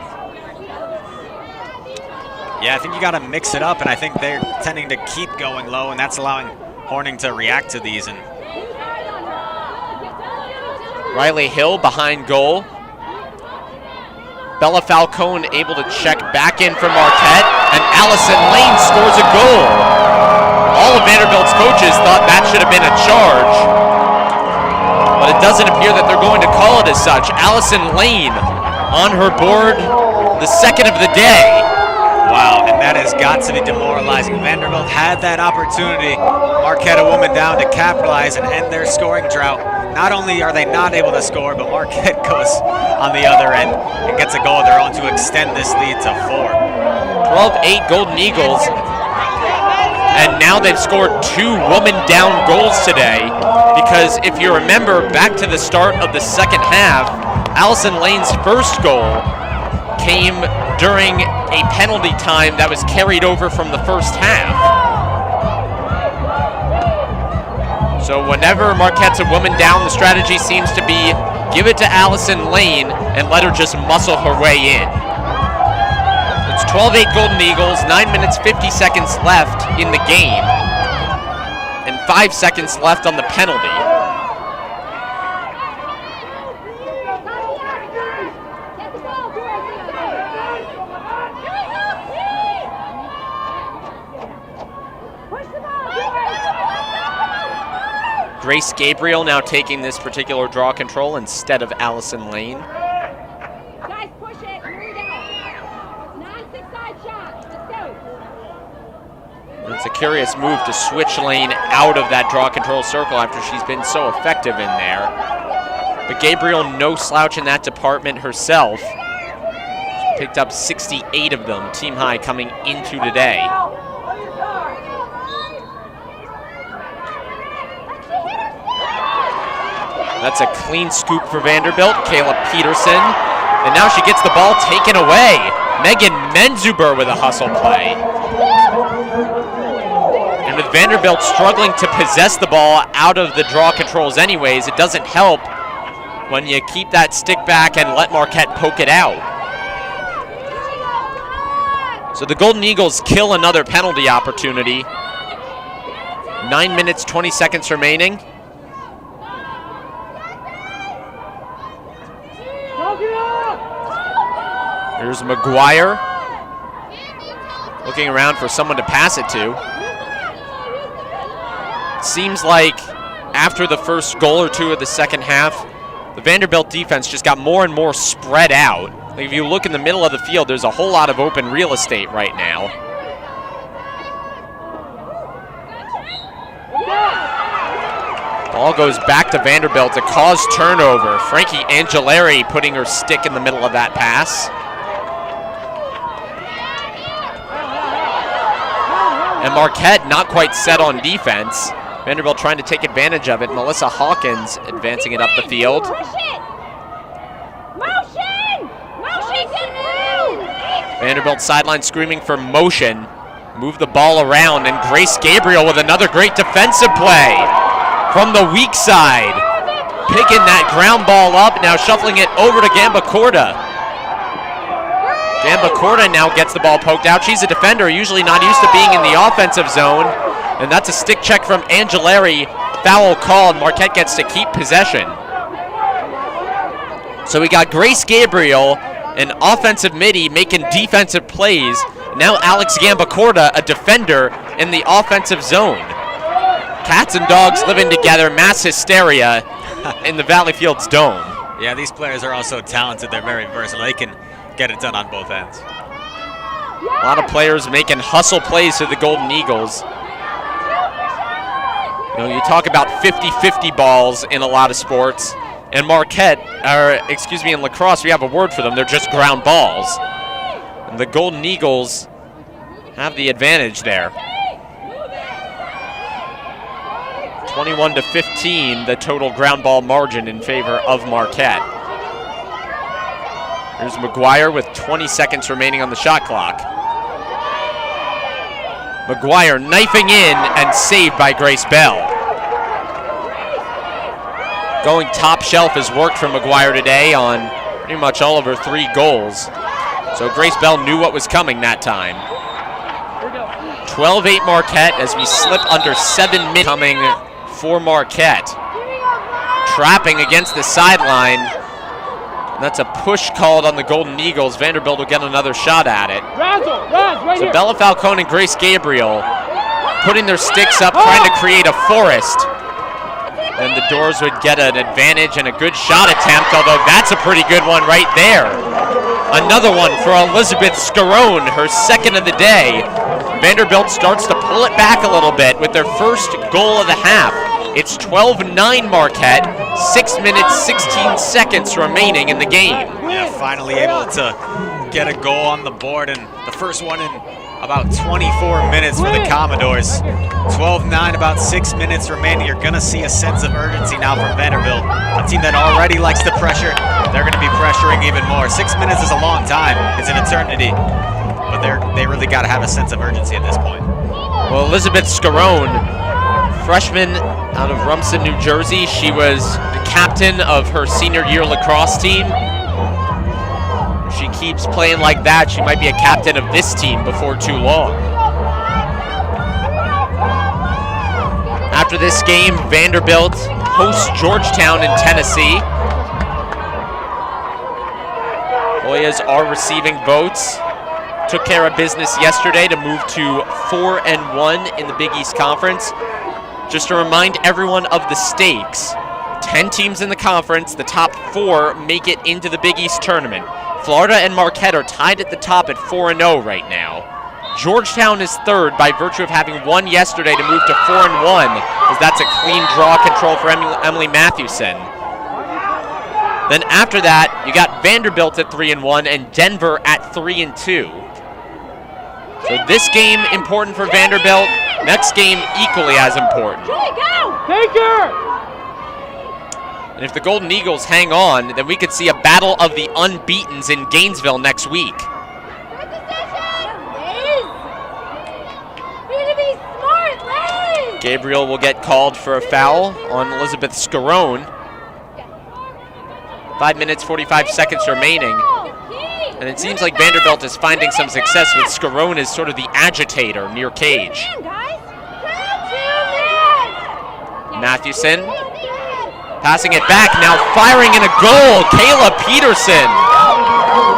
Yeah, I think you got to mix it up, and I think they're tending to keep going low, and that's allowing Horning to react to these. And Riley Hill behind goal. Bella Falcone able to check back in for Marquette, and Allison Lane scores a goal. All of Vanderbilt's coaches thought that should have been a charge, but it doesn't appear that they're going to call it as such. Allison Lane on her board, the second of the day. wow, and that has got to be demoralizing. Vanderbilt had that opportunity. Marquette a woman down to capitalize and end their scoring drought. Not only are they not able to score, but Marquette goes on the other end and gets a goal of their own to extend this lead to 4. 12-8 Golden Eagles. And now they've scored 2 woman-down goals today, because if you remember back to the start of the second half, Allison Lane's first goal came during a penalty time that was carried over from the first half. So whenever Marquette's a woman down, the strategy seems to be give it to Allison Lane and let her just muscle her way in. It's 12-8 Golden Eagles, 9 minutes 50 seconds left in the game, and 5 seconds left on the penalty. Grace Gabriel now taking this particular draw control instead of Allison Lane. Guys, push it. Move down. 9-6 side shot. Let's go. It's a curious move to switch Lane out of that draw control circle after she's been so effective in there. But Gabriel, no slouch in that department herself. She picked up 68 of them, team high coming into today. That's a clean scoop for Vanderbilt. Kayla Peterson. And now she gets the ball taken away. Megan Menzuber with a hustle play. And with Vanderbilt struggling to possess the ball out of the draw controls anyways, it doesn't help when you keep that stick back and let Marquette poke it out. So the Golden Eagles kill another penalty opportunity. 9 minutes, 20 seconds remaining. Here's McGuire looking around for someone to pass it to. Seems like after the first goal or two of the second half, the Vanderbilt defense just got more and more spread out. Like if you look in the middle of the field, there's a whole lot of open real estate right now. Ball goes back to Vanderbilt to cause turnover. Frankie Angelari putting her stick in the middle of that pass. And Marquette not quite set on defense. Vanderbilt trying to take advantage of it. Melissa Hawkins advancing it up the field. Motion! Motion, good move! Vanderbilt sideline screaming for motion. Move the ball around, and Grace Gabriel with another great defensive play from the weak side. Picking that ground ball up, now shuffling it over to Gamba Corda. Gamba Corda now gets the ball poked out. She's a defender, usually not used to being in the offensive zone. And that's a stick check from Angelari. Foul called. Marquette gets to keep possession. So we got Grace Gabriel, an offensive midi, making defensive plays. Now Alex Gamba Corda, a defender in the offensive zone. Cats and dogs living together, mass hysteria in the Valley Fields Dome. Yeah, these players are also talented. They're very versatile. They can get it done on both ends. A lot of players making hustle plays for the Golden Eagles. You know, you talk about 50-50 balls in a lot of sports. And Marquette, in lacrosse, we have a word for them. They're just ground balls. And the Golden Eagles have the advantage there. 21-15, the total ground ball margin in favor of Marquette. Here's McGuire with 20 seconds remaining on the shot clock. McGuire knifing in and saved by Grace Bell. Going top shelf has worked for McGuire today on pretty much all of her 3 goals. So Grace Bell knew what was coming that time. 12-8 Marquette as we slip under 7 minutes coming for Marquette. Trapping against the sideline. And that's a push called on the Golden Eagles. Vanderbilt will get another shot at it. So Bella Falcone and Grace Gabriel putting their sticks up, trying to create a forest. Then the Doors would get an advantage and a good shot attempt, although that's a pretty good one right there. Another one for Elizabeth Scarone, her second of the day. Vanderbilt starts to pull it back a little bit with their first goal of the half. It's 12-9 Marquette, 6 minutes, 16 seconds remaining in the game. Yeah, finally able to get a goal on the board, and the first one in about 24 minutes for the Commodores. 12-9, about 6 minutes remaining. You're gonna see a sense of urgency now from Vanderbilt. A team that already likes to pressure, they're gonna be pressuring even more. 6 minutes is a long time, it's an eternity. But they really gotta have a sense of urgency at this point. Well, Elizabeth Scarone, freshman out of Rumson, New Jersey. She was the captain of her senior year lacrosse team. If she keeps playing like that, she might be a captain of this team before too long. After this game, Vanderbilt hosts Georgetown in Tennessee. Hoyas are receiving votes. Took care of business yesterday to move to 4-1 in the Big East Conference. Just to remind everyone of the stakes, 10 teams in the conference, the top 4 make it into the Big East tournament. Florida and Marquette are tied at the top at 4-0 right now. Georgetown is third by virtue of having won yesterday to move to 4-1, as that's a clean draw control for Emily Matthewson. Then after that, you got Vanderbilt at 3-1 and Denver at 3-2. So this game important for Vanderbilt. Next game equally as important. Take her! And if the Golden Eagles hang on, then we could see a battle of the unbeatens in Gainesville next week. Gabriel will get called for a foul on Elizabeth Scarone. 5 minutes, 45 seconds remaining. And it seems like Vanderbilt is finding some success with Scarone as sort of the agitator near cage. Mathewson passing it back, now firing in a goal. Kayla Peterson.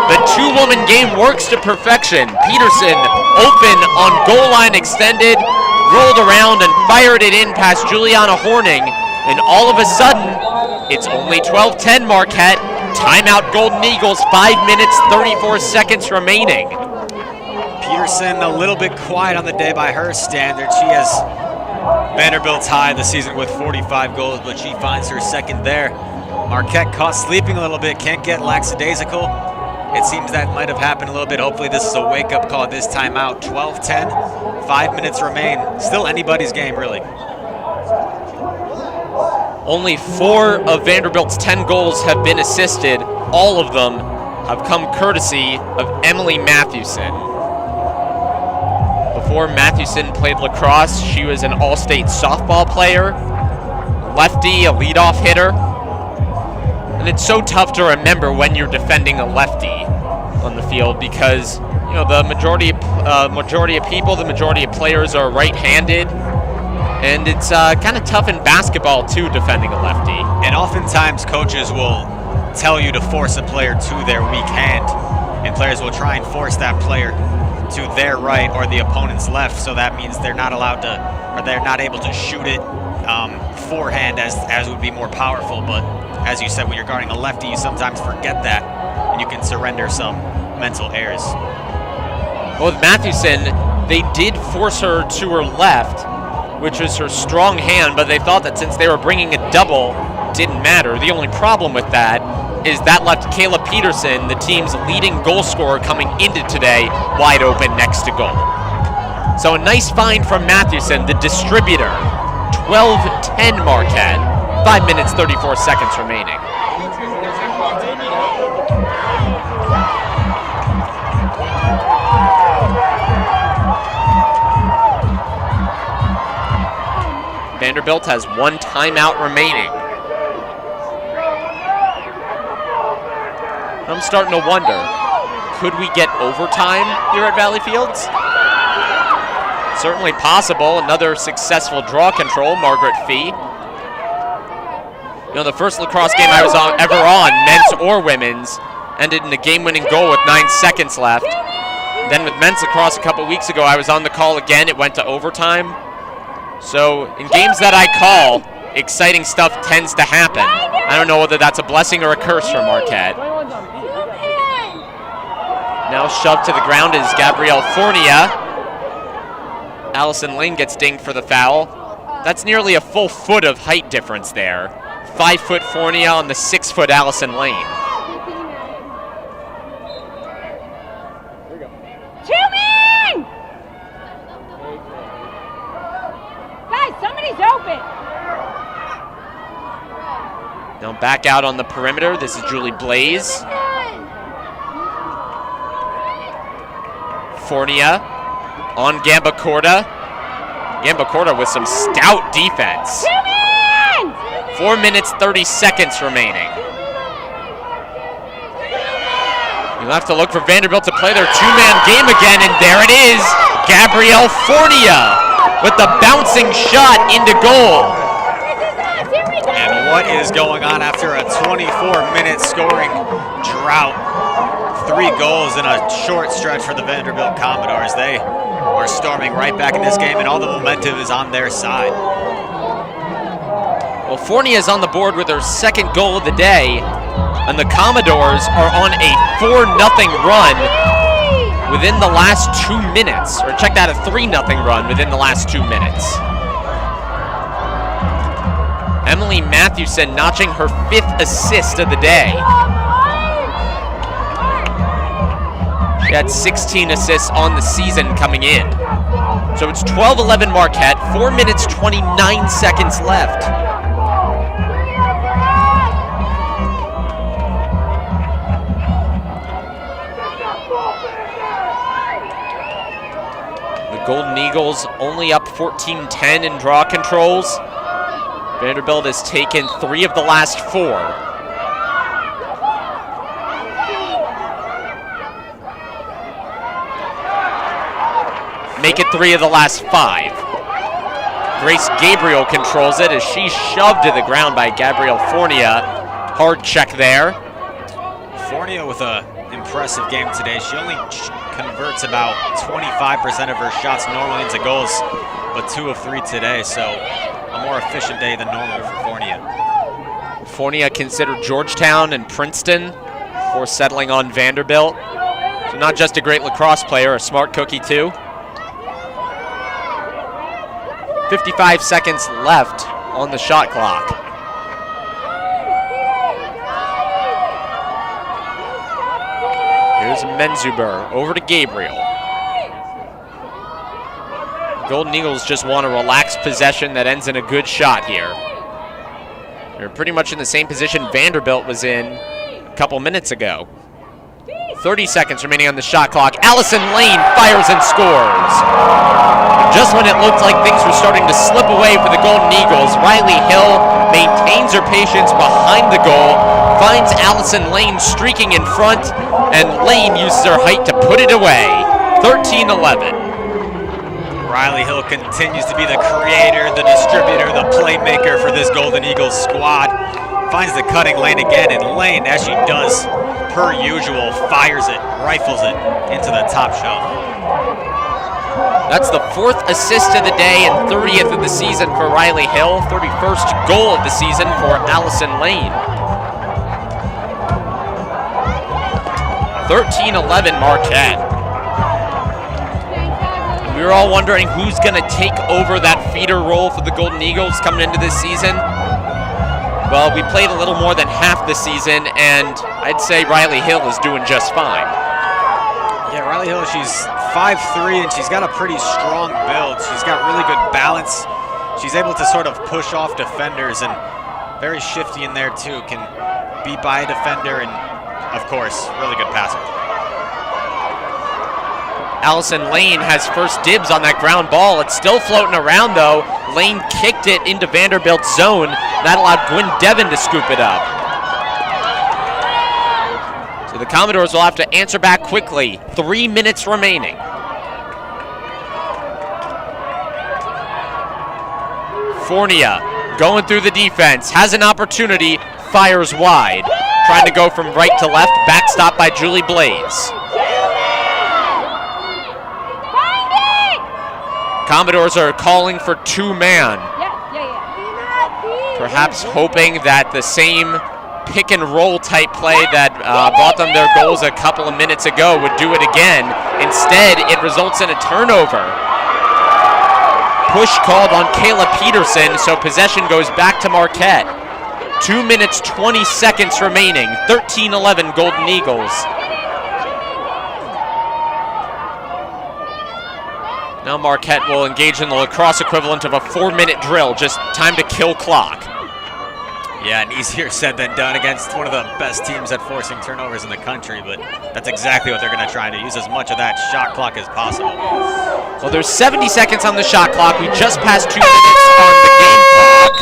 The 2-woman game works to perfection. Peterson open on goal line extended, rolled around and fired it in past Juliana Horning. And all of a sudden, it's only 12-10 Marquette. Timeout Golden Eagles, 5 minutes, 34 seconds remaining. Peterson a little bit quiet on the day by her standards. She has Vanderbilt's high this season with 45 goals, but she finds her second there. Marquette caught sleeping a little bit, can't get lackadaisical. It seems that might have happened a little bit. Hopefully this is a wake-up call this time out. 12-10, 5 minutes remain. Still anybody's game, really. Only 4 of Vanderbilt's 10 goals have been assisted. All of them have come courtesy of Emily Mathewson. Before Mathewson played lacrosse, she was an all-state softball player, lefty, a leadoff hitter. And it's so tough to remember when you're defending a lefty on the field because, you know, the majority of people, the majority of players are right-handed. And it's kind of tough in basketball, too, defending a lefty. And oftentimes coaches will tell you to force a player to their weak hand, and players will try and force that player to their right or the opponent's left, so that means they're not allowed to, or they're not able to shoot it forehand as would be more powerful. But as you said, when you're guarding a lefty, you sometimes forget that, and you can surrender some mental errors. Well, with Mathewson, they did force her to her left, which was her strong hand, but they thought that since they were bringing a double, it didn't matter. The only problem with that is that left Kayla Peterson, the team's leading goal scorer coming into today, wide open next to goal. So a nice find from Mathewson, the distributor. 12-10 Marquette. 5 minutes, 34 seconds remaining. Vanderbilt has 1 timeout remaining. I'm starting to wonder, could we get overtime here at Valley Fields? Certainly possible. Another successful draw control, Margaret Fee. You know, the first lacrosse game I was ever on, men's or women's, ended in a game-winning goal with 9 seconds left. Then with men's lacrosse a couple weeks ago, I was on the call again. It went to overtime. So in games that I call, exciting stuff tends to happen. I don't know whether that's a blessing or a curse for Marquette. Now shoved to the ground is Gabrielle Fournier. Allison Lane gets dinged for the foul. That's nearly a full foot of height difference there. 5-foot Fournier on the 6-foot Allison Lane. Two-man! Guys, somebody's open. Now back out on the perimeter. This is Julie Blaze. Fournier on Gamba Corda. Gamba Corda with some stout defense. 4 minutes, 30 seconds remaining. You'll have to look for Vanderbilt to play their 2-man game again, and there it is. Gabrielle Fournier with the bouncing shot into goal. And what is going on after a 24-minute scoring drought? 3 goals in a short stretch for the Vanderbilt Commodores. They are storming right back in this game, and all the momentum is on their side. Well, Fournier is on the board with her 2nd goal of the day, and the Commodores are on a 4-0 run within the last 2 minutes. Or check that, a 3-0 run within the last 2 minutes. Emily Mathewson notching her 5th assist of the day. She had 16 assists on the season coming in. So it's 12-11 Marquette, 4 minutes, 29 seconds left. The Golden Eagles only up 14-10 in draw controls. Vanderbilt has taken 3 of the last 4. Make it 3 of the last 5. Grace Gabriel controls it as she's shoved to the ground by Gabrielle Fournier. Hard check there. Fournier with an impressive game today. She only converts about 25% of her shots normally into goals, but 2 of 3 today, so a more efficient day than normal for Fournier. Fournier considered Georgetown and Princeton before settling on Vanderbilt. So not just a great lacrosse player, a smart cookie too. 55 seconds left on the shot clock. Here's Menzuber over to Gabriel. Golden Eagles just want a relaxed possession that ends in a good shot here. They're pretty much in the same position Vanderbilt was in a couple minutes ago. 30 seconds remaining on the shot clock. Allison Lane fires and scores. Just when it looked like things were starting to slip away for the Golden Eagles, Riley Hill maintains her patience behind the goal, finds Allison Lane streaking in front, and Lane uses her height to put it away. 13-11. Riley Hill continues to be the creator, the distributor, the playmaker for this Golden Eagles squad. Finds the cutting lane again, and Lane, as she does per usual, fires it, rifles it into the top shelf. That's the 4th assist of the day and 30th of the season for Riley Hill. 31st goal of the season for Allison Lane. 13-11 Marquette. And we were all wondering who's going to take over that feeder role for the Golden Eagles coming into this season. Well, we played a little more than half the season, and I'd say Riley Hill is doing just fine. Yeah, Riley Hill, she's 5'3", and she's got a pretty strong build. She's got really good balance. She's able to sort of push off defenders and very shifty in there too. Can beat by a defender and, of course, really good passer. Allison Lane has first dibs on that ground ball. It's still floating around, though. Lane kicked it into Vanderbilt's zone. That allowed Gwyn Devon to scoop it up. So the Commodores will have to answer back quickly. 3 minutes remaining. Fornia going through the defense, has an opportunity, fires wide. Trying to go from right to left, backstop by Julie Blaze. Commodores are calling for two-man. Perhaps hoping that the same pick-and-roll type play that brought them their goals a couple of minutes ago would do it again. Instead, it results in a turnover. Push called on Kayla Peterson, so possession goes back to Marquette. 2 minutes, 20 seconds remaining. 13-11 Golden Eagles. Now Marquette will engage in the lacrosse equivalent of a 4-minute drill, just time to kill clock. Yeah, and easier said than done against one of the best teams at forcing turnovers in the country, but that's exactly what they're going to try to use as much of that shot clock as possible. Well, there's 70 seconds on the shot clock. We just passed 2 minutes on the game clock.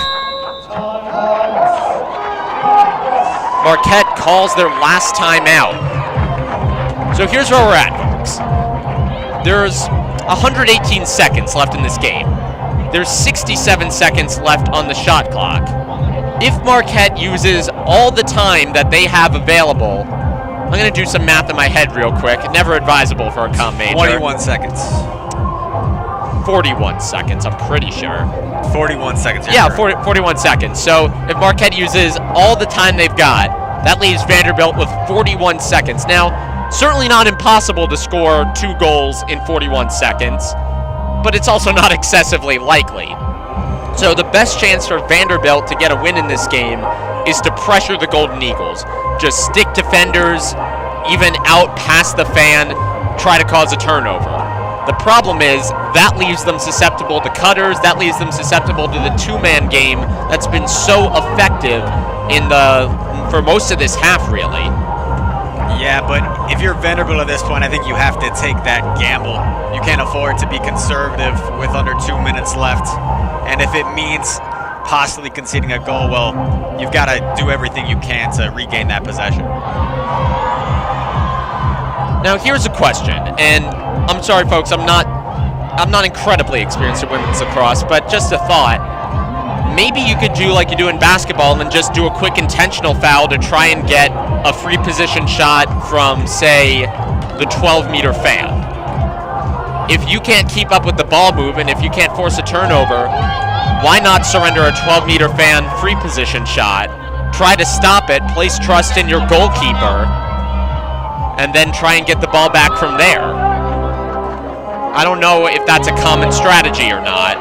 Marquette calls their last timeout. So here's where we're at, folks. There's 118 seconds left in this game. There's 67 seconds left on the shot clock. If Marquette uses all the time that they have available, I'm going to do some math in my head real quick. Never advisable for a comm major. 21 seconds. 41 seconds, I'm pretty sure. 41 seconds. Yeah, 41 seconds. So if Marquette uses all the time they've got, that leaves Vanderbilt with 41 seconds. Now, certainly not impossible to score 2 goals in 41 seconds, but it's also not excessively likely. So the best chance for Vanderbilt to get a win in this game is to pressure the Golden Eagles. Just stick defenders, even out past the fan, try to cause a turnover. The problem is that leaves them susceptible to cutters, that leaves them susceptible to the two-man game that's been so effective for most of this half, really. Yeah, but if you're Vanderbilt at this point, I think you have to take that gamble. You can't afford to be conservative with under 2 minutes left. And if it means possibly conceding a goal, well, you've got to do everything you can to regain that possession. Now, here's a question, and I'm sorry, folks, I'm not incredibly experienced at women's lacrosse, but just a thought. Maybe you could do like you do in basketball and just do a quick intentional foul to try and get a free position shot from, say, the 12-meter fan. If you can't keep up with the ball movement, if you can't force a turnover, why not surrender a 12-meter fan free position shot, try to stop it, place trust in your goalkeeper, and then try and get the ball back from there? I don't know if that's a common strategy or not,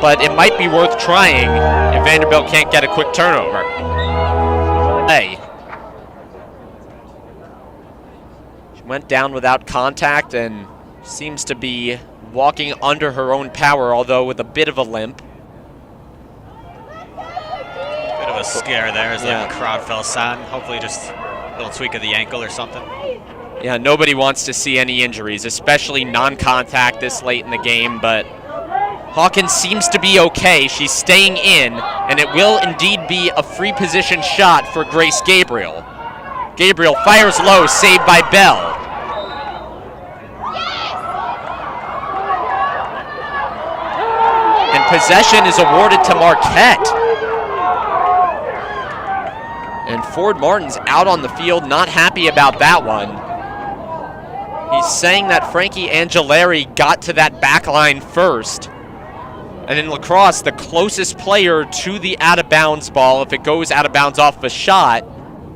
but it might be worth trying if Vanderbilt can't get a quick turnover. Hey. She went down without contact and seems to be walking under her own power, although with a bit of a limp. Bit of a scare there as the crowd fell silent. Hopefully just a little tweak of the ankle or something. Yeah, nobody wants to see any injuries, especially non-contact this late in the game, but Hawkins seems to be okay. She's staying in, and it will indeed be a free position shot for Grace Gabriel. Gabriel fires low, saved by Bell. And possession is awarded to Marquette. And Ford Martin's out on the field, not happy about that one. He's saying that Frankie Angelari got to that back line first. And in lacrosse, the closest player to the out-of-bounds ball, if it goes out of bounds off a shot,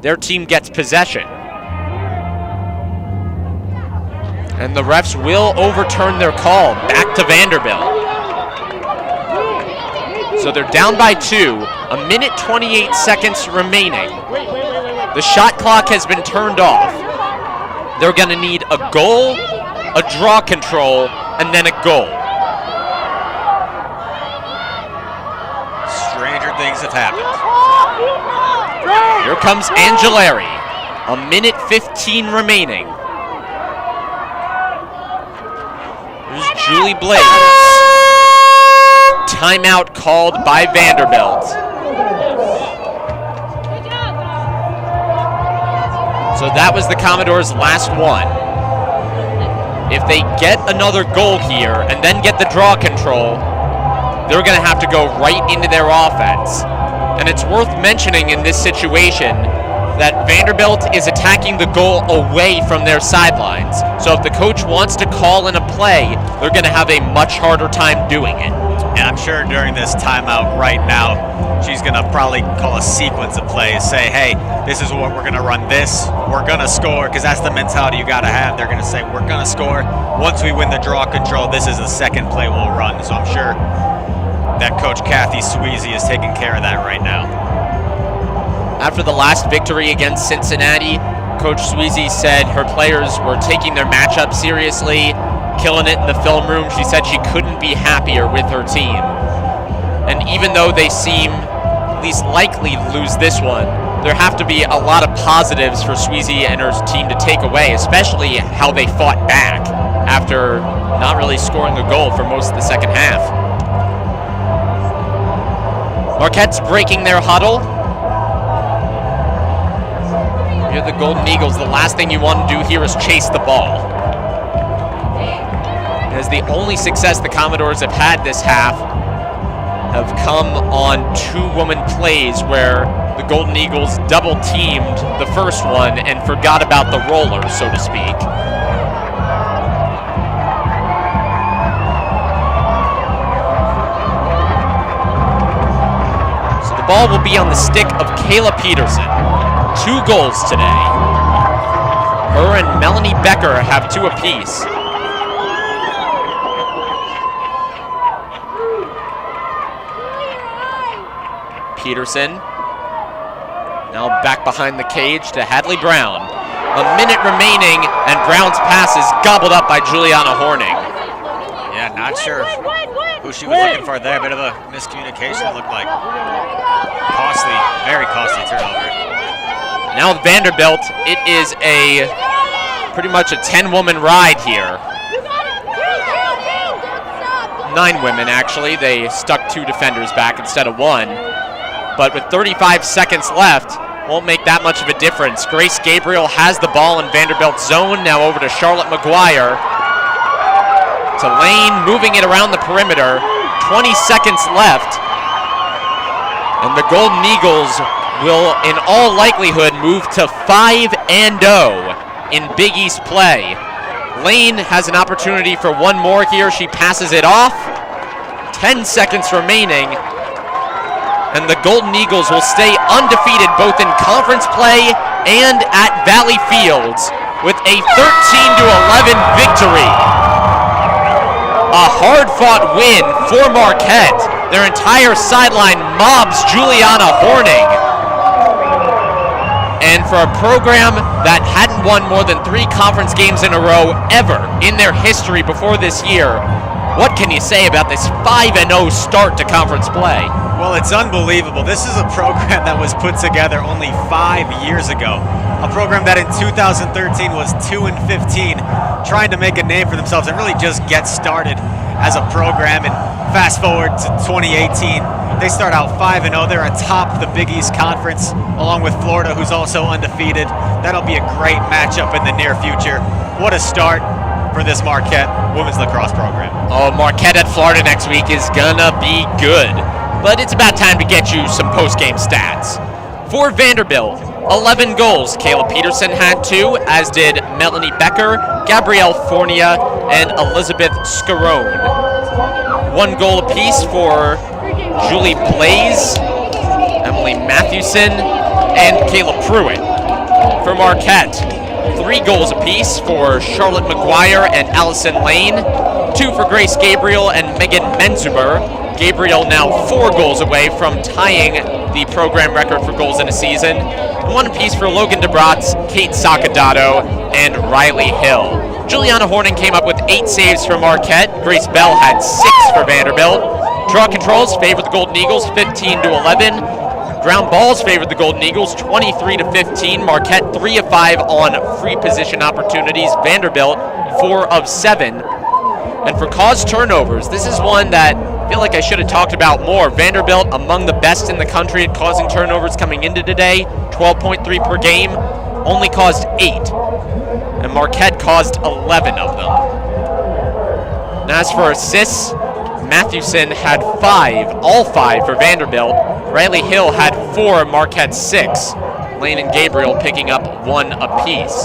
their team gets possession. And the refs will overturn their call back to Vanderbilt. So they're down by 2, a minute 28 seconds remaining. The shot clock has been turned off. they're going to need a goal, a draw control, and then a goal. Stranger things have happened. Here comes Angelari. A minute 15 remaining. Here's Julie Blaze. Timeout called by Vanderbilt. So that was the Commodores' last one. If they get another goal here and then get the draw control, they're going to have to go right into their offense. And it's worth mentioning in this situation that Vanderbilt is attacking the goal away from their sidelines. So if the coach wants to call in a play, they're going to have a much harder time doing it. And I'm sure during this timeout right now, she's going to probably call a sequence of plays, say, hey, this is what we're going to run this, we're going to score, because that's the mentality you got to have. They're going to say, we're going to score. Once we win the draw control, this is the second play we'll run. So I'm sure that Coach Kathy Sweezy is taking care of that right now. After the last victory against Cincinnati, Coach Sweezy said her players were taking their matchup seriously, killing it in the film room. She said she couldn't be happier with her team. And even though they seem least likely to lose this one, there have to be a lot of positives for Sweezy and her team to take away, especially how they fought back after not really scoring a goal for most of the second half. Marquette's breaking their huddle. You're the Golden Eagles. The last thing you want to do here is chase the ball. As the only success the Commodores have had this half have come on two-woman plays where the Golden Eagles double-teamed the first one and forgot about the roller, so to speak. So the ball will be on the stick of Kayla Peterson. 2 goals today. Her and Melanie Becker have 2 apiece. Peterson now back behind the cage to Hadley Brown. A minute remaining, and Brown's pass is gobbled up by Juliana Horning. Yeah, not sure who she was looking for there. Bit of a miscommunication, it looked like. Costly, very costly turnover. Now with Vanderbilt, it is pretty much a 10-woman ride here. 9 women, actually. They stuck 2 defenders back instead of 1. But with 35 seconds left, won't make that much of a difference. Grace Gabriel has the ball in Vanderbilt's zone. Now over to Charlotte McGuire. To Lane, moving it around the perimeter. 20 seconds left. And the Golden Eagles will, in all likelihood, move to 5-0 in Big East play. Lane has an opportunity for one more here. She passes it off. 10 seconds remaining. And the Golden Eagles will stay undefeated both in conference play and at Valley Fields with a 13-11 victory. A hard-fought win for Marquette. Their entire sideline mobs Juliana Horning. And for a program that hadn't won more than 3 conference games in a row ever in their history before this year, what can you say about this 5-0 start to conference play? Well, it's unbelievable. This is a program that was put together only 5 years ago. A program that in 2013 was 2-15, trying to make a name for themselves and really just get started as a program. And fast forward to 2018, they start out 5-0. They're atop the Big East Conference, along with Florida, who's also undefeated. That'll be a great matchup in the near future. What a start for this Marquette women's lacrosse program. Oh, Marquette at Florida next week is gonna be good. But it's about time to get you some post-game stats. For Vanderbilt, 11 goals. Kayla Peterson had 2, as did Melanie Becker, Gabrielle Fournier, and Elizabeth Scarone. 1 goal apiece for Julie Blaze, Emily Mathewson, and Kayla Pruitt. For Marquette, 3 goals apiece for Charlotte McGuire and Allison Lane, 2 for Grace Gabriel and Megan Menzuber. Gabriel now 4 goals away from tying the program record for goals in a season. And 1 apiece for Logan DeBratz, Kate Sacadato, and Riley Hill. Juliana Horning came up with 8 saves for Marquette. Grace Bell had 6 for Vanderbilt. Draw controls favored the Golden Eagles 15-11. Ground balls favored the Golden Eagles 23-15. Marquette 3 of 5 on free position opportunities. Vanderbilt 4 of 7. And for caused turnovers, this is one that I feel like I should have talked about more. Vanderbilt among the best in the country at causing turnovers coming into today, 12.3 per game, only caused 8. And Marquette caused 11 of them. And as for assists, Mathewson had 5, all 5 for Vanderbilt. Riley Hill had 4, Marquette 6. Lane and Gabriel picking up 1 apiece.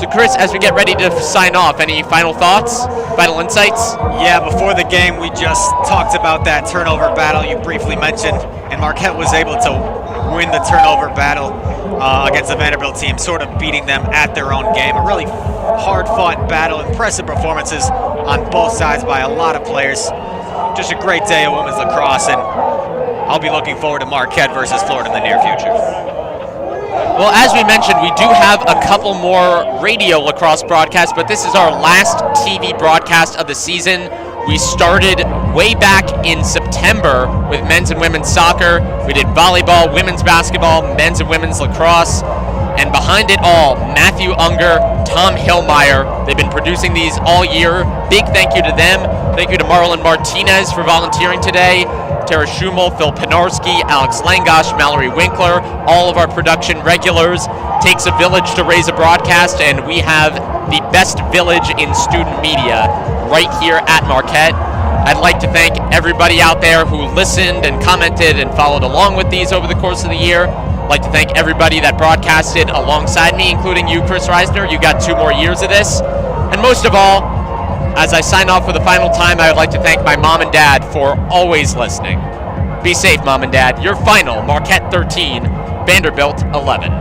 So Chris, as we get ready to sign off, any final thoughts, final insights? Yeah, before the game, we just talked about that turnover battle you briefly mentioned, and Marquette was able to win the turnover battle against the Vanderbilt team, sort of beating them at their own game. A really hard-fought battle, impressive performances on both sides by a lot of players. Just a great day of women's lacrosse, and I'll be looking forward to Marquette versus Florida in the near future. Well, as we mentioned, we do have a couple more radio lacrosse broadcasts, but this is our last TV broadcast of the season. We started way back in September with men's and women's soccer. We did volleyball, women's basketball, men's and women's lacrosse. And behind it all, Matthew Unger, Tom Hillmeyer. They've been producing these all year. Big thank you to them. Thank you to Marlon Martinez for volunteering today. Tara Schumel, Phil Pinarski, Alex Langosh, Mallory Winkler, all of our production regulars. Takes a village to raise a broadcast, and we have the best village in student media right here at Marquette. I'd like to thank everybody out there who listened and commented and followed along with these over the course of the year. I'd like to thank everybody that broadcasted alongside me, including you, Chris Reisner. You got 2 more years of this. And most of all, as I sign off for the final time, I would like to thank my mom and dad for always listening. Be safe, Mom and Dad. Your final, Marquette 13, Vanderbilt 11.